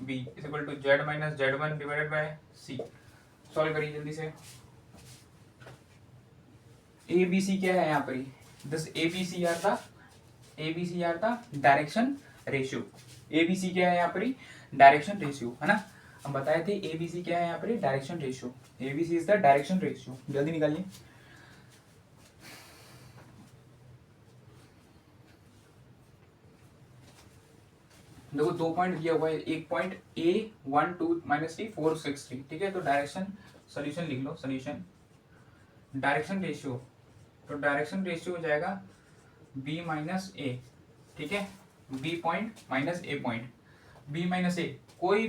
b is equal to z minus z1 divided by c। Solve करिए जल्दी से। ए बी सी क्या है यहाँ पर, this A B C are the direction ratio. A B C क्या है यहाँ पर, डायरेक्शन रेशियो है ना। हम बताए थे ए बी सी क्या है यहाँ पर, direction ratio. A B C is the direction ratio, जल्दी निकालिए। देखो 2 पॉइंट दिया हुआ है, एक पॉइंट ए 1, 2, -3, 4, 6, 3, ठीक है। तो डायरेक्शन सोल्यूशन लिख लो, सोल्यूशन डायरेक्शन रेशियो, तो डायरेक्शन रेशियो हो जाएगा बी माइनस ए, ठीक है, बी पॉइंट माइनस ए पॉइंट, बी माइनस ए। कोई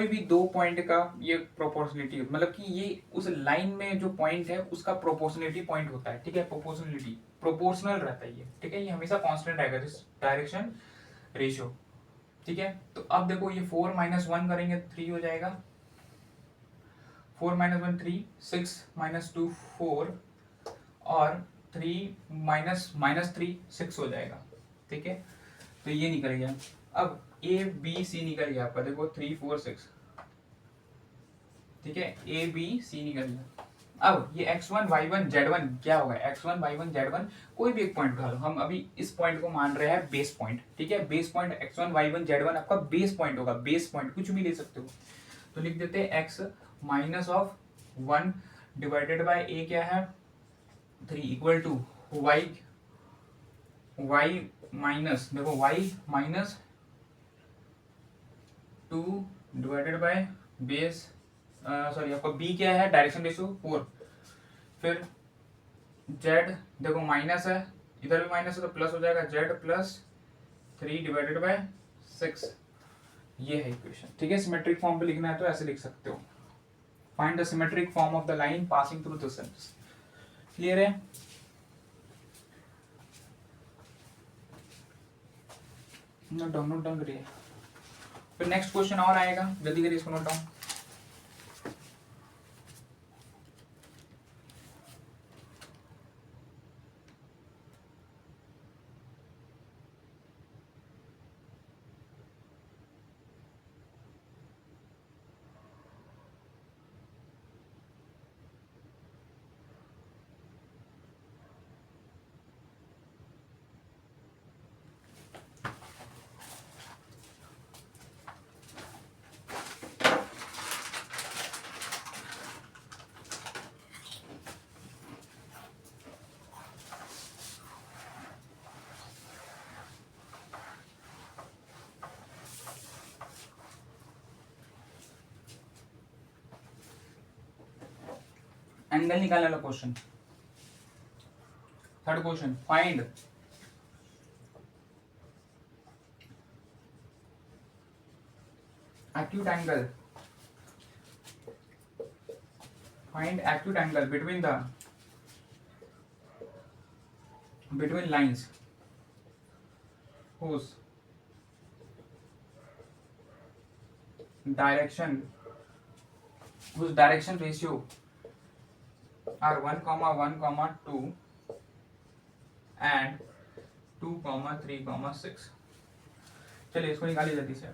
भी 2 पॉइंट का ये प्रोपोर्शनलिटी, मतलब कि ये उस लाइन में जो पॉइंट है उसका प्रोपोर्शनलिटी पॉइंट होता है, ठीक है, प्रोपोर्शनल रहता है ये, ठीक है, ये हमेशा कांस्टेंट रहेगा दिस डायरेक्शन रेशियो, ठीक है। तो अब देखो ये 4 - 1 करेंगे 3 हो जाएगा, 4 - 1 3, 6 - 2 4 और 3 -3 6 हो जाएगा, ठीक है। तो ये निकल गया। अब ए बी सी निकल गया आपका, देखो 3 4 6, ठीक है, ए बी सी निकल गया। अब ये x1 y1 z1 क्या होगा, x1 y1 z1 कोई भी एक पॉइंट उठा लो, हम अभी इस पॉइंट को मान रहे हैं बेस पॉइंट, ठीक है। Base point x1 y1 z1 आपका बेस पॉइंट होगा, बेस पॉइंट कुछ भी ले सकते हो। तो लिख देते हैं x minus of 1 divided by a क्या है 3 इक्वल टू y माइनस, देखो y minus 2 divided by base, sorry आपका b क्या है, डायरेक्शन रेशियो 4, फिर z देखो माइनस है, इधर भी माइनस है तो प्लस हो जाएगा, z प्लस 3 डिवाइडेड बाय 6। ये है इक्वेशन, ठीक है। सिमेट्रिक फॉर्म पे लिखना है तो ऐसे लिख सकते हो, find the symmetric form of the line passing through the sense. Clear है, नोट डाउन करिए। फिर नेक्स्ट क्वेश्चन और आएगा, जल्दी करिए इसको नोट डाउन। एंगल निकालने वाला question, third question, find acute angle, find acute angle between lines whose direction ratio are 1, 1, 2 and 2, 3, 6। चलिए इसको निकालिए जल्दी से।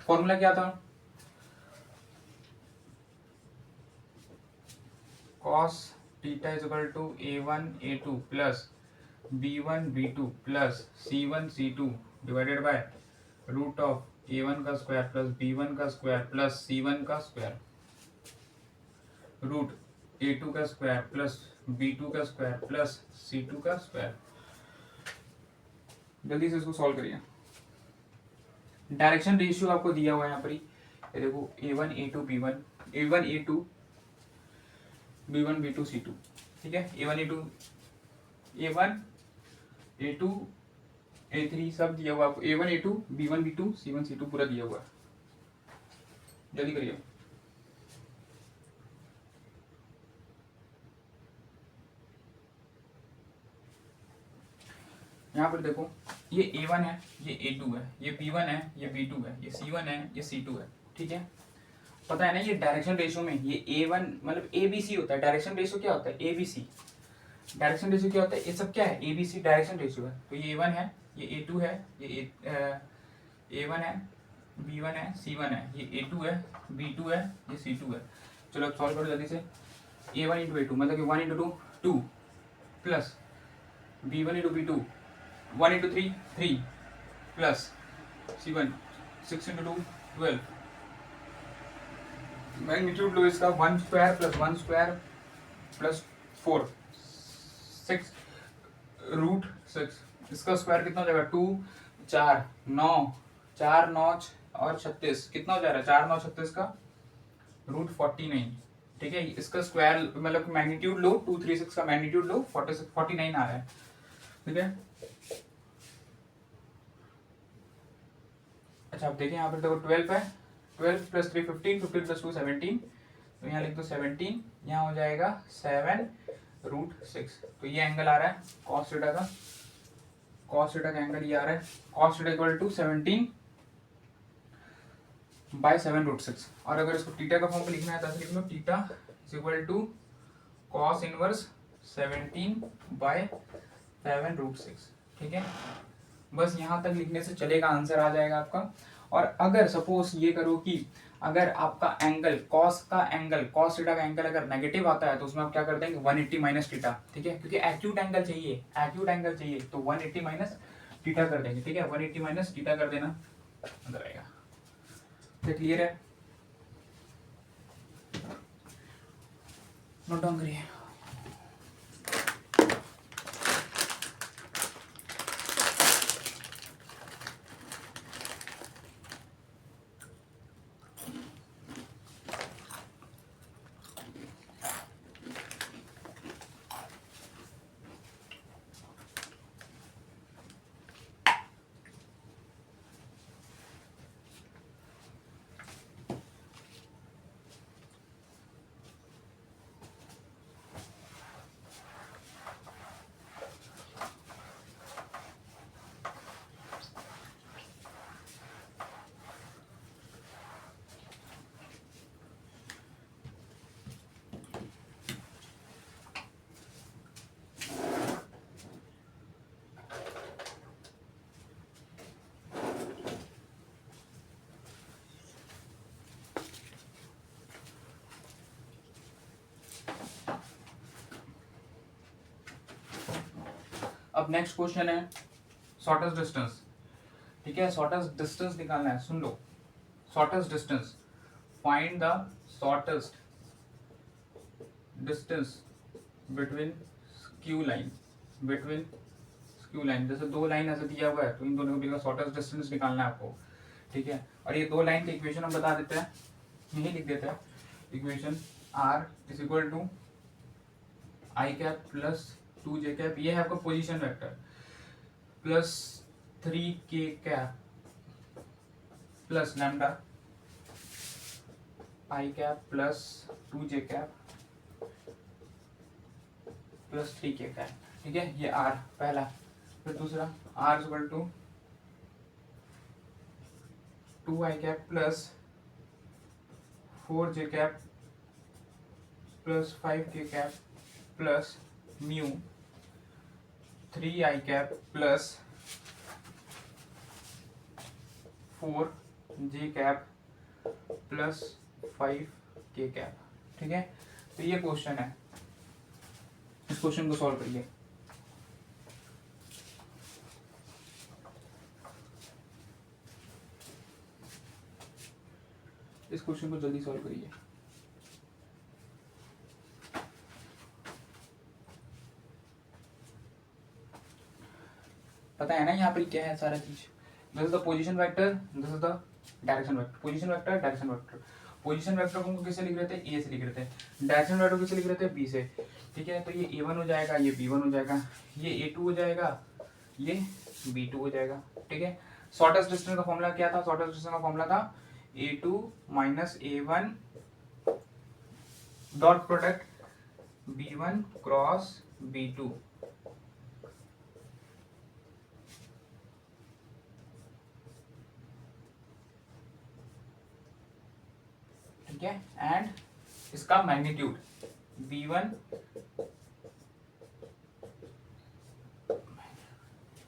फॉर्मूला क्या था, cos theta is equal to a1 a2 plus b1 b2 plus c1 c2 divided by root of a1 का स्क्वायर प्लस b1 का स्क्वायर प्लस c1 का स्क्वायर रूट a2 का स्क्वायर प्लस b2 का स्क्वायर प्लस c2 का स्क्वायर। जल्दी से इसको सॉल्व करिए। डायरेक्शन रेशियो आपको दिया हुआ है यहाँ पर ही, ये देखो a1 a2 b1 a1 a2 b1 b2 c2, ठीक है। a1 a2 a1 a2 a3 सब दिया हुआ आपको, a1 a2 b1 b2 c1 c2 पूरा दिया हुआ है। जल्दी करिए। यहाँ पर देखो ये a1 है, ये a2 है, ये b1 है, ये b2 है, ये c1 है, ये c2 है, ठीक है। पता है ना ये डायरेक्शन रेशियो में ये a1 मतलब abc होता है। डायरेक्शन रेशियो क्या होता है? abc। डायरेक्शन रेशियो क्या होता है? ये सब क्या है? abc डायरेक्शन रेशियो है। तो ये a1 है, ये a2 है, ये a1 है, b1 है, c1 है, ये a2 है, b2 है, ये c2 है। चलो अब सॉल्व करो जल्दी से। a1 इंटू a2 मतलब कि 1 into 2 2 plus b1 into b2 1 into 3 3 plus c1 6 into 2 12। Magnitude लो इसका 1 square plus 1 square plus 4 6 root 6। इसका स्क्वायर कितना हो जाएगा? 2 4 9 4 9 और 36 कितना हो जा रहा है? 4 9 36 का रूट 49, ठीक है। इसका स्क्वायर मतलब मैग्नीट्यूड लो 236 का मैग्नीट्यूड लो 46 49 आ रहा है, ठीक है। अच्छा अब देखिए यहाँ पर देखो 12 है, 12 प्लस 3 15 15 प्लस 2 17, तो यहाँ लिख दो 17, यहाँ हो जाएगा 7 रूट 6। तो ये एंगल आ रहा है कॉस थीटा का, कॉस थीटा का एंगल ये आ रहा है cos theta equal to 17 by 7 root 6। और अगर इसको थीटा का फॉर्म में लिखना है तो लिख लो theta is equal to cos inverse 17 by 7 root 6, ठीक है। बस यहाँ तक लिखने से चलेगा, आंसर आ जाएगा आपका। और अगर सपोज ये करो कि अगर आपका एंगल कॉस थीटा का एंगल अगर नेगेटिव आता है तो उसमें आप क्या कर देंगे? 180 माइनस थीटा, ठीक है, क्योंकि एक्यूट एंगल चाहिए तो 180 माइनस थीटा कर देंगे, ठीक है। 180 माइनस थीटा कर देना, अंदर आएगा। तो क्लियर है? नोट डाउन करिए। अब नेक्स्ट क्वेश्चन है शॉर्टेस्ट डिस्टेंस, ठीक है। शॉर्टेस्ट डिस्टेंस निकालना है, सुन लो। Shortest distance, find the shortest distance between skew line, जैसे दो लाइन ऐसे दिया हुआ है तो इन दोनों के बीच का शॉर्टेस्ट डिस्टेंस निकालना है आपको, ठीक है। और ये दो लाइन के इक्वेशन हम बता देते हैं, यही लिख देते हैं equation R is equal to I cap plus 2j cap, ये है आपका position vector, plus 3k cap plus lambda I cap plus 2j cap plus 3k cap, ठीक है। ये आर पहला। फिर दूसरा R equal to 2i cap plus 4j cap plus 5k cap plus mu 3i cap plus 4j cap plus 5k cap, ठीक है। तो ये क्वेश्चन है, इस क्वेश्चन को सॉल्व करिए। क्वेश्चन को जल्दी सॉल्व करिए। पता है ना यहाँ पर क्या है सारा चीज। This is the position vector, this is the direction vector. Position vector, direction vector. Position vector को हम किससे लिख रहे थे, ए से लिख रहे थे। डायरेक्शन वेक्टर किससे लिख रहे थे, बी से। ठीक है, तो ये A1 हो जाएगा, ये B1 हो जाएगा, ये A2 हो जाएगा, ये B2 हो जाएगा। ठीक है, शॉर्टेस्ट डिस्टेंस का फॉर्मूला क्या था, शॉर्टेस्ट डिस्टेंस का फॉर्मूला था A2 minus A1 dot product B1 cross B2। ठीक है, एंड इसका मैग्नीट्यूड V1।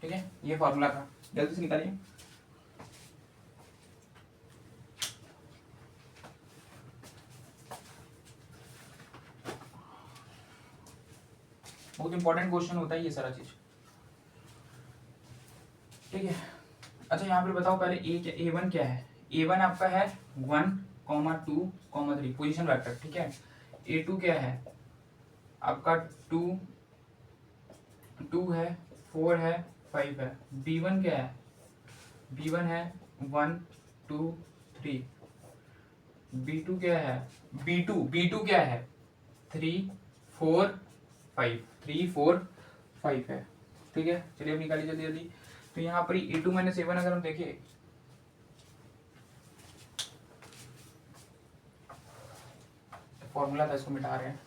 ठीक है, ये फॉर्मूला था, जल्दी से निकालिए। बहुत इंपॉर्टेंट क्वेश्चन होता है ये सारा चीज। ठीक है, अच्छा यहाँ पे बताओ पहले A1 क्या है। A1 आपका है 1, 2, 3 पोजीशन वेक्टर। ठीक है, A2 क्या है आपका 2 है, 4 है, 5 है। B1 क्या है, B1 है 1, 2, 3। B2 क्या है, B2 क्या है 3, 4, 5, 3, 4, 5 है। ठीक है, चलिए अब निकालिए जल्दी जल्दी। तो यहाँ पर A2 माइनस A1 अगर हम देखें, फॉर्मूला था इसको मिटा रहे हैं।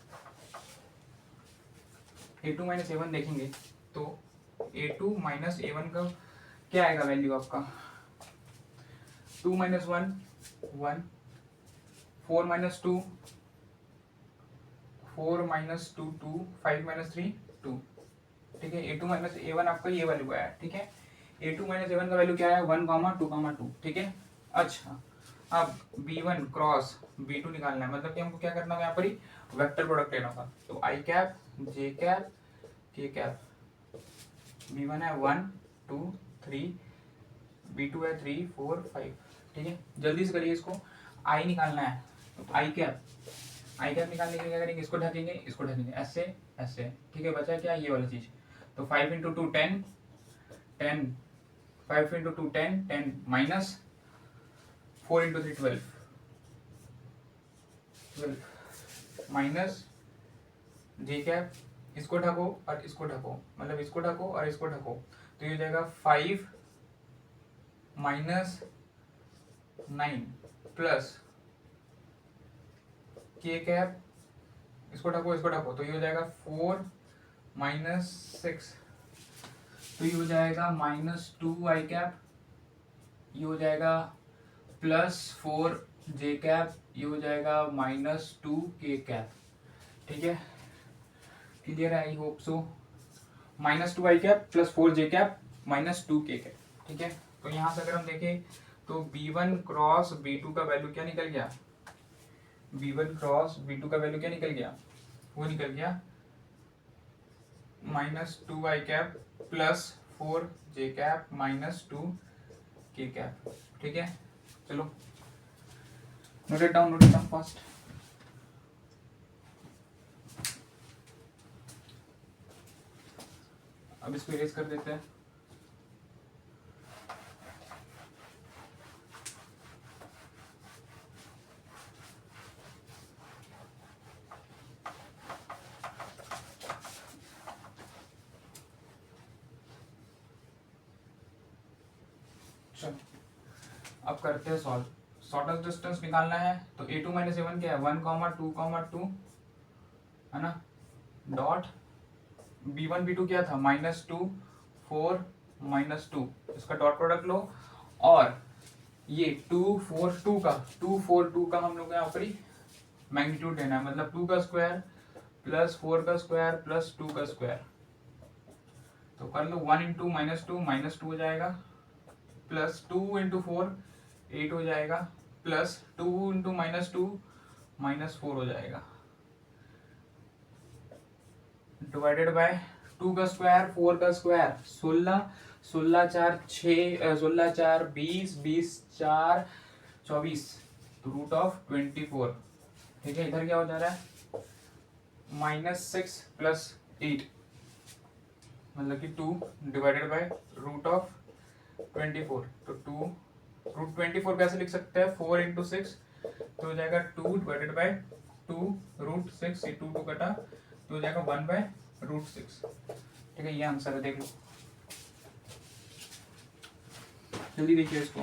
A2 माइनस A1 देखेंगे तो A2 माइनस A1 का क्या आएगा वैल्यू आपका, 2 माइनस 1, 1, 4 माइनस 2, 4 माइनस 2, 2, 5 माइनस 3, 2। ठीक है, A2 माइनस A1 आपका ये वैल्यू आया। ठीक है, A2 माइनस A1 का वैल्यू क्या है, 1, 2, 2। ठीक है, अच्छा अब B1 क्रॉस B2 निकालना है, मतलब कि हमको क्या करना है, यहाँ पर ही वेक्टर प्रोडक्ट लेना होगा। तो I cap, J cap, K cap. B1 है 1, 2, 3, B2 है 3, 4, 5। ठीक है, जल्दी से करिए, इसको I निकालना है। तो I कैप निकालने के लिए क्या करेंगे, इसको ढकेंगे, इसको ढकेंगे, ऐसे ऐसे। ठीक है, बचा क्या ये वाली चीज। तो 5 into 2 10, 10, 5 into 2 10, 10 minus 4 into 3 12, 12 minus J cap, इसको ढको और इसको ढको, मतलब इसको ढको और इसको ढको। तो ये हो जाएगा 5 माइनस 9 प्लस K कैप, इसको ढको इसको ढको। तो ये हो जाएगा 4 माइनस 6, तो ये हो जाएगा माइनस 2 I कैप, ये हो जाएगा प्लस 4 J कैप, ये हो जाएगा माइनस 2 K कैप। ठीक है, क्लियर है, आई hope so. Minus 2 I cap plus 4 J cap minus 2 K cap. ठीक है, तो यहाँ से अगर हम देखें तो B1 क्रॉस B2 का वैल्यू क्या निकल गया, B1 क्रॉस B2 का वैल्यू क्या निकल गया, वो निकल गया minus 2 I cap plus 4 J cap minus 2 K cap. ठीक है, चलो नोट इट डाउन फास्ट। अब इसको इरेज कर देते हैं। चलो अब करते हैं सॉल्व। शॉर्टेस्ट डिस्टेंस निकालना है, तो A2 माइनस A1 क्या है, 1, 2, 2 है ना, डॉट B1 B2 क्या था, माइनस 2, 4, माइनस 2, इसका डॉट प्रोडक्ट लो। और ये 2, 4, 2 का 2, 4, 2 का हम लोग यहाँ पर ही मैग्नीट्यूड लेना है, मतलब 2 का स्क्वायर प्लस 4 का स्क्वायर प्लस 2 का स्क्वायर। तो कर लो 1 इंटू माइनस 2 हो जाएगा, प्लस 2 इंटू 4 8 हो जाएगा, प्लस 2 इंटू माइनस 2 -4 हो जाएगा, डिवाइडेड बाय 2 का स्क्वायर 4 का स्क्वायर 16, 16 4 6, 16 4 20, 20 4 24, तो रूट ऑफ 24, ठीक है। इधर क्या हो जा रहा है, -6 + 8 मतलब कि 2 डिवाइडेड बाय रूट ऑफ 24। तो 2 रूट 24 कैसे लिख सकते हैं, 4 × 6, तो हो जाएगा 2 डिवाइडेड बाय 2 रूट 6, ये 2 कटा, तो हो जाएगा 1/√6, ठीक है। ये आंसर है, देख लो जल्दी देखिए इसको।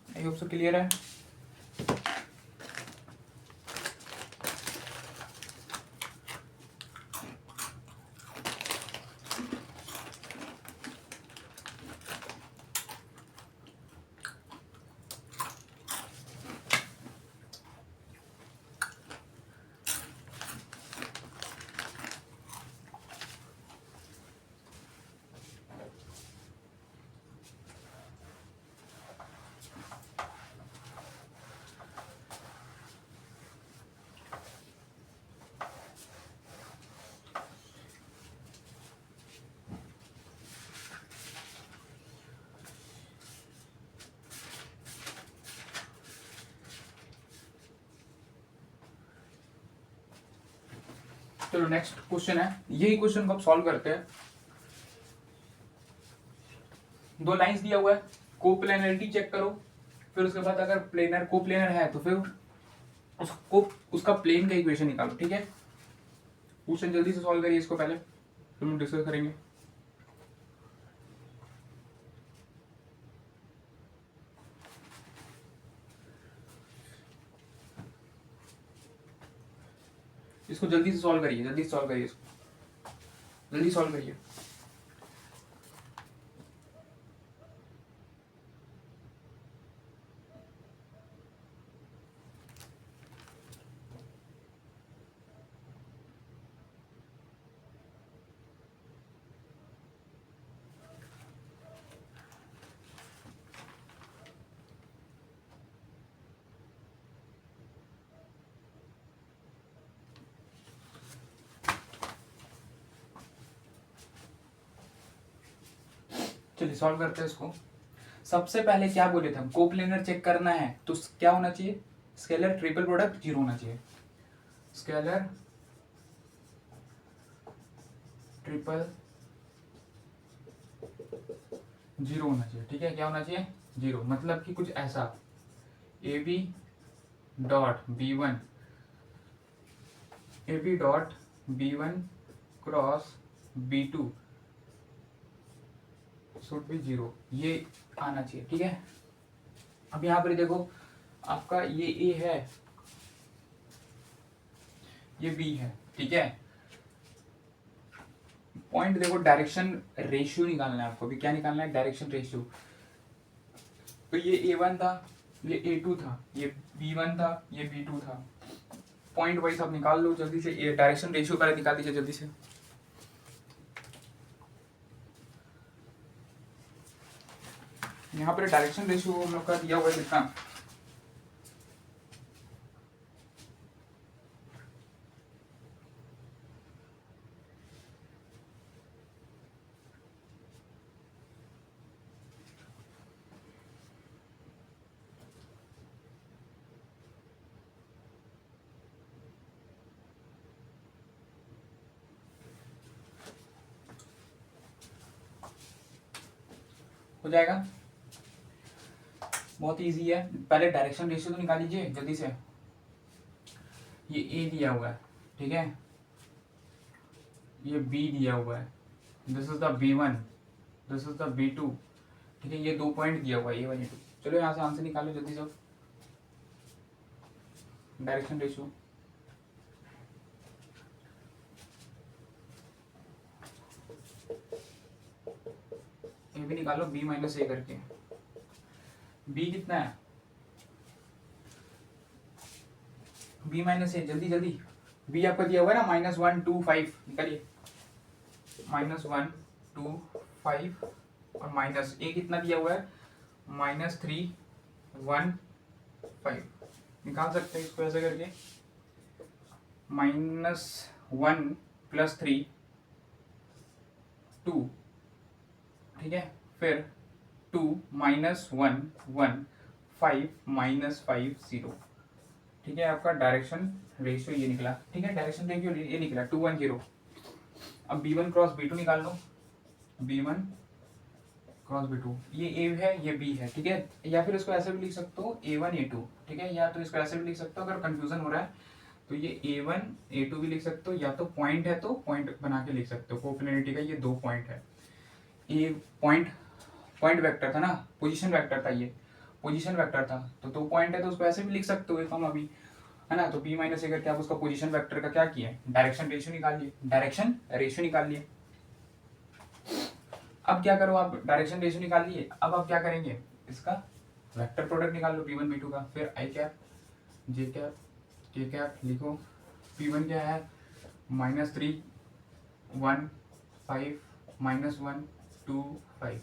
आई होप सो क्लियर है। चलो नेक्स्ट क्वेश्चन है, यही क्वेश्चन को आप सॉल्व करते हैं। दो लाइंस दिया हुआ है, कोप्लेनरिटी चेक करो, फिर उसके बाद अगर प्लेनर कोप्लेनर है तो फिर उसको उसका प्लेन का इक्वेशन निकालो, ठीक है। क्वेश्चन जल्दी से सॉल्व करिए इसको पहले, फिर हम डिस्कस करेंगे। इसको जल्दी से सॉल्व करिए, जल्दी सॉल्व करिए इसको, जल्दी सॉल्व करिए। चलिए सॉल्व करते हैं इसको। सबसे पहले क्या बोले थे हम, कोप्लेनर चेक करना है तो क्या होना चाहिए, स्केलर ट्रिपल प्रोडक्ट 0 होना चाहिए, स्केलर ट्रिपल 0 होना चाहिए, ठीक है। क्या होना चाहिए, 0, मतलब कि कुछ ऐसा AB dot B1 AB dot B1 cross B2 should be 0, ये आना चाहिए, ठीक है। अब यहाँ पर देखो, आपका ये A है, ये B है, ठीक है। पॉइंट देखो, डायरेक्शन रेशियो निकालना है आपको भी, क्या निकालना है, डायरेक्शन रेशियो। तो ये A1 था, ये A2 था, ये B1 था, ये B2 था। पॉइंट वाइज आप निकाल लो जल्दी से, ये डायरेक्शन रेशियो पहले निकाल दीजिए जल्दी से। यहाँ पर डायरेक्शन रेशियो हम लोग का दिया हुआ है कितना, हो जाएगा, बहुत इजी है। पहले डायरेक्शन रेशियो तो निकाल लीजिए जल्दी से। ये A दिया हुआ है, ठीक है, ये B दिया हुआ है, this is the B1, this is the B2, ठीक है। ये 2 पॉइंट दिया हुआ है A1 A2। चलो यहाँ से आंसर निकालो जल्दी से, डायरेक्शन रेशियो। ये भी निकालो B - A करके। B कितना है, B - A, जल्दी जल्दी। B आपका दिया हुआ है ना, -1 2 5, निकालिए। -1 2 5 और माइनस A कितना दिया हुआ है, -3 1 5। निकाल सकते हैं इसको ऐसे करके, -1 + 3 2, ठीक है, फिर 2 -1 1 5 -5 0, ठीक है। आपका डायरेक्शन रेशियो ये निकला, ठीक है, डायरेक्शन रेशियो ये निकला 2 1 0। अब B1 क्रॉस B2 निकाल लो, B1 क्रॉस B2, ये A है ये B है, ठीक है। या फिर इसको ऐसे भी लिख सकते हो A1 A2, ठीक है, या तो इसको ऐसे भी लिख सकते हो। अगर कंफ्यूजन हो रहा है तो ये A1 A2 भी लिख सकते हो, या तो पॉइंट है तो पॉइंट बना के लिख सकते हो। कोप्लेनिटी का ये 2 पॉइंट है, ये पॉइंट पॉइंट वेक्टर था ना, पोजीशन वेक्टर था, ये पोजीशन वेक्टर था, तो 2 पॉइंट है तो उसको ऐसे भी लिख सकते हो, एक हम अभी, है ना। तो B माइनस ए करके आप उसका पोजीशन वेक्टर का क्या किया, डायरेक्शन रेशियो निकाल लिए, डायरेक्शन रेशियो निकाल लिए। अब क्या करो, आप डायरेक्शन रेशियो निकाल लिए, अब आप क्या करेंगे, इसका वेक्टर प्रोडक्ट निकाल लो P1 P2 का। फिर आई कैप जे कैप के कैप लिखो। P1 क्या है, -3 1 5 -1 2 5।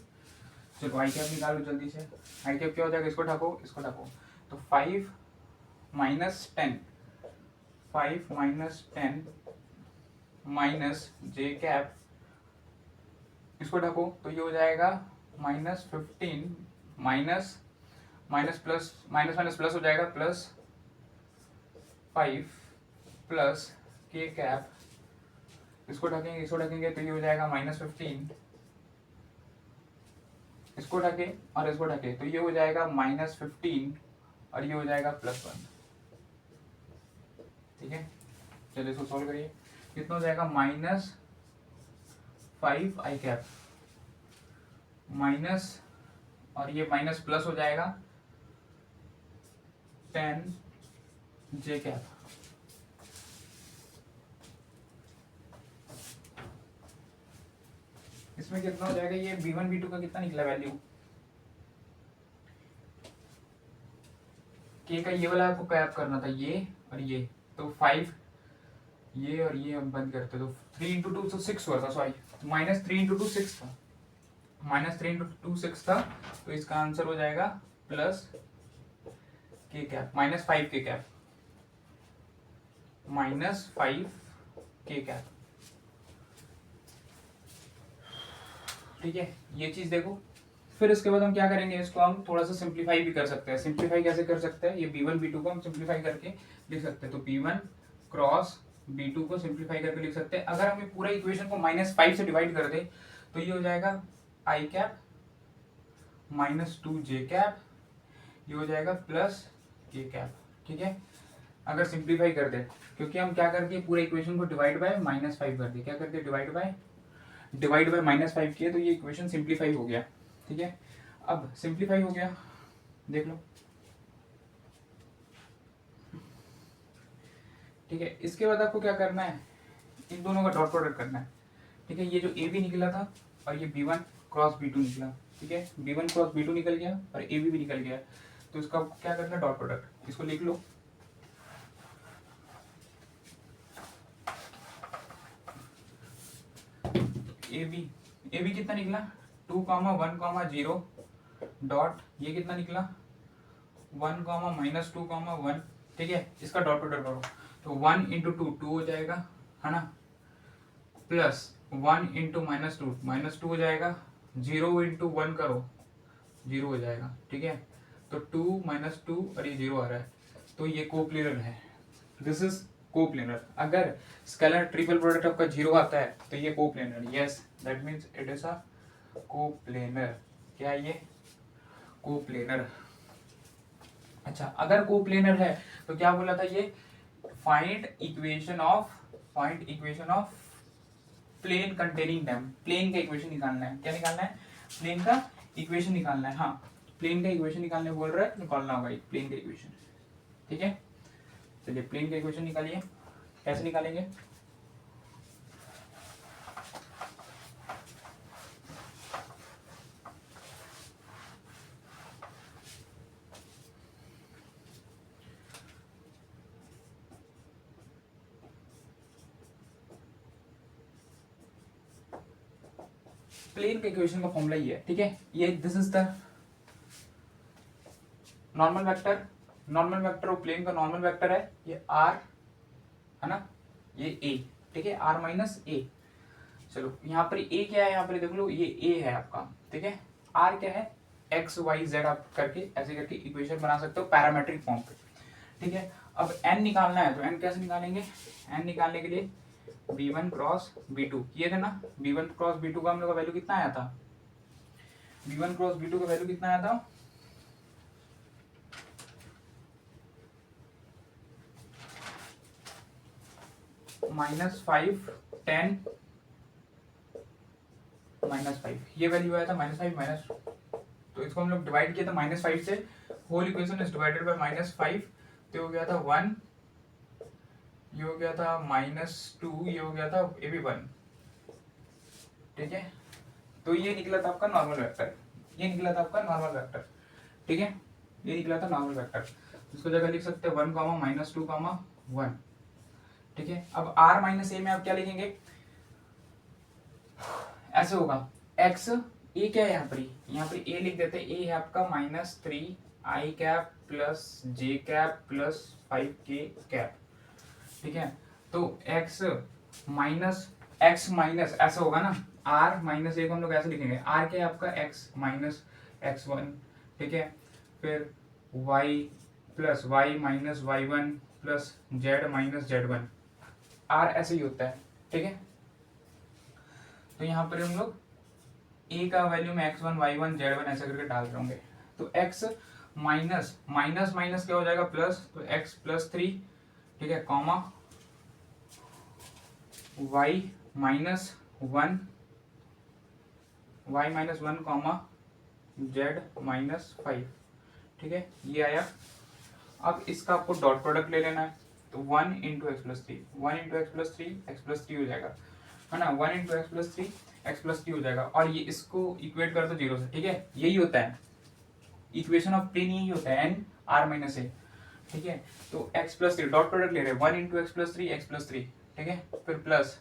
चलो आई कैप निकालो जल्दी से। आई कैप क्या हो जाएगा, इसको ढको इसको ढको, तो 5 -10 5 -10 माइनस जे कैप, इसको ढको तो ये हो जाएगा -15 minus minus plus minus minus plus हो जाएगा +5 प्लस के कैप, इसको ढकेंगे तो ये हो जाएगा -15, इसको ढके और इसको ढके तो ये हो जाएगा -15 और ये हो जाएगा +1, ठीक है। चलिए इसको सॉल्व करिए, कितना हो जाएगा, -5 आई कैप माइनस, और ये माइनस प्लस हो जाएगा 10 जे कैप, इसमें कितना हो जाएगा, ये B1 B2 का कितना निकला वैल्यू, के का ये वाला आपको कैप करना था, ये और ये, तो 5 ये और ये हम बंद करते, तो 3 × 2 तो 6 हुआ था, सॉरी -3 × 2 6 था, -3 × 2 6 था, तो इसका आंसर हो जाएगा प्लस के कैप -5 के कैप -5 के कैप, ठीक है। ये चीज देखो। फिर इसके बाद हम क्या करेंगे, इसको हम थोड़ा सा सिंप्लीफाई भी कर सकते हैं। सिंप्लीफाई कैसे कर सकते हैं, ये B1 B2 को हम सिंप्लीफाई करके लिख सकते हैं, तो P1 क्रॉस B2 को सिंप्लीफाई करके लिख सकते हैं। अगर हम ये पूरा इक्वेशन को -5 से डिवाइड कर दे तो ये हो जाएगा आई कैप -2 जे कैप, ये हो जाएगा प्लस के कैप, ठीक है। अगर सिंप्लीफाई कर दे, क्योंकि हम क्या करके पूरे इक्वेशन को डिवाइड बाय -5 कर दे, क्या करते डिवाइड बाय -5 किया, तो ये इक्वेशन सिंप्लीफाई हो गया, ठीक है। अब सिंप्लीफाई हो गया, देख लो, ठीक है। इसके बाद आपको क्या करना है, इन दोनों का डॉट प्रोडक्ट करना है, ठीक है। ये जो ए बी निकला था और ये B1 क्रॉस B2 निकला, ठीक है, B1 क्रॉस B2 निकल गया और ए बी भी निकल गया, तो इसका क्या करना है, डॉट प्रोडक्ट, इसको लिख लो। ए बी कितना निकला, 2, 1, 0 डॉट, ये कितना निकला 1, -2, 1, ठीक है। इसका डॉट प्रोडक्ट करो, तो 1 × 2 2 हो जाएगा, है ना, प्लस 1 × -2 हो जाएगा, 0 × 1 करो 0 हो जाएगा, ठीक है। तो 2 -2 और ये 0 आ रहा है, तो ये कोप्लेनर है, दिस इज कोप्लेनर। अगर स्केलर ट्रिपल प्रोडक्ट आपका 0 आता है तो ये coplanar, yes that means it is a coplanar. क्या है ये, कोप्लेनर। अच्छा, अगर कोप्लेनर है तो क्या बोला था ये, find equation of plane containing them, plane का इक्वेशन निकालना है, क्या निकालना है, प्लेन का इक्वेशन निकालना है, हाँ प्लेन का इक्वेशन निकालने बोल रहा है, निकालना होगा प्लेन का इक्वेशन, ठीक है। चलिए प्लेन का इक्वेशन निकालिए, कैसे निकालेंगे, प्लेन का इक्वेशन का फॉर्मूला ये है, ठीक है। ये this is the normal vector और प्लेन का नॉर्मल वेक्टर है, ये आर है ना, ये ए, ठीक है, R - A। चलो यहाँ पर ए क्या है, यहाँ पर देख लो ये ए है आपका, ठीक है। आर क्या है, एक्स वाई जेड, आप करके ऐसे करके इक्वेशन बना सकते हो पैरामेट्रिक फॉर्म पे, ठीक है। अब एन निकालना है तो एन कैसे निकालेंगे, एन निकालने के लिए b1 क्रॉस b2 ये थे ना, b1 क्रॉस b2 का हम लोग का वैल्यू कितना आया था, b1 क्रॉस b2 का वैल्यू कितना आया था, -5 10 -5, ये वैल्यू आया था -5 माइनस, तो इसको हम लोग डिवाइड किया था -5 से, whole equation is divided by -5, तो हो गया था 1, ये हो गया था -2, ये हो गया था ये भी 1, ठीक है। तो ये निकला था आपका नॉर्मल वेक्टर, ये निकला था आपका नॉर्मल वेक्टर, ठीक है, ये निकला था नॉर्मल वेक्टर। इसको जगह लिख सकते हैं 1, -2, 1, ठीक है। अब r माइनस ए में आप क्या लिखेंगे, ऐसे होगा x, ए क्या है यहाँ पर a लिख देते हैं, a है आपका -3 i cap plus j cap plus 5k cap, ठीक है। तो x माइनस ऐसा होगा ना, r माइनस ए को हम लोग ऐसे लिखेंगे, r क्या है आपका x माइनस x1, ठीक है। फिर y plus y minus y1 plus z minus z1, r ऐसे ही होता है, ठीक है। तो यहाँ पर हम लोग a का वैल्यू में x1 y1 z1 ऐसे करके डाल रहे होंगे, तो x माइनस माइनस माइनस क्या हो जाएगा प्लस, तो x +3, ठीक है, कॉमा y -1 कॉमा z -5, ठीक है, ये आया। अब इसका आपको डॉट प्रोडक्ट ले लेना है, तो 1 × x+3 1 × x+3 x+3 हो जाएगा, है ना, 1 × x+3 x+3 हो जाएगा, और ये इसको इक्वेट कर दो 0 से, ठीक है। यही होता है इक्वेशन ऑफ प्लेन, यही होता है n r - a, ठीक है। तो x+3 डॉट प्रोडक्ट ले रहे हैं, 1 × x+3 x+3, ठीक है, फिर प्लस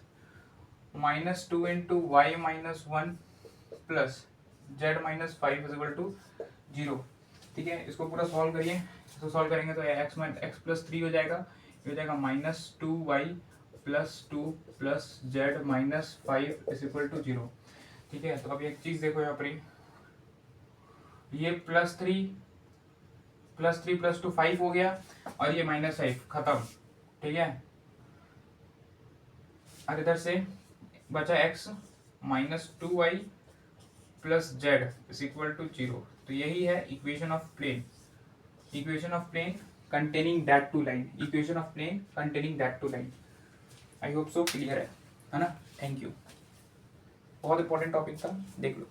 -2 × y - 1 प्लस z -5 = 0, ठीक है। इसको पूरा सॉल्व करिए, इसको सॉल्व करेंगे तो x+3 हो जाएगा, ये हो जाएगा -2y + 2 प्लस z -5 = 0, ठीक है। तो अब एक चीज देखो यहाँ पर, ये +3 + 2 5 हो गया, और ये -5 खत्म, ठीक है। और इधर से बचा x -2y प्लस z = 0, तो यही है equation of plane, equation of plane containing that two line, equation of plane containing that two line. I hope so clear है ना, थैंक यू। बहुत इंपॉर्टेंट टॉपिक था, देख लो।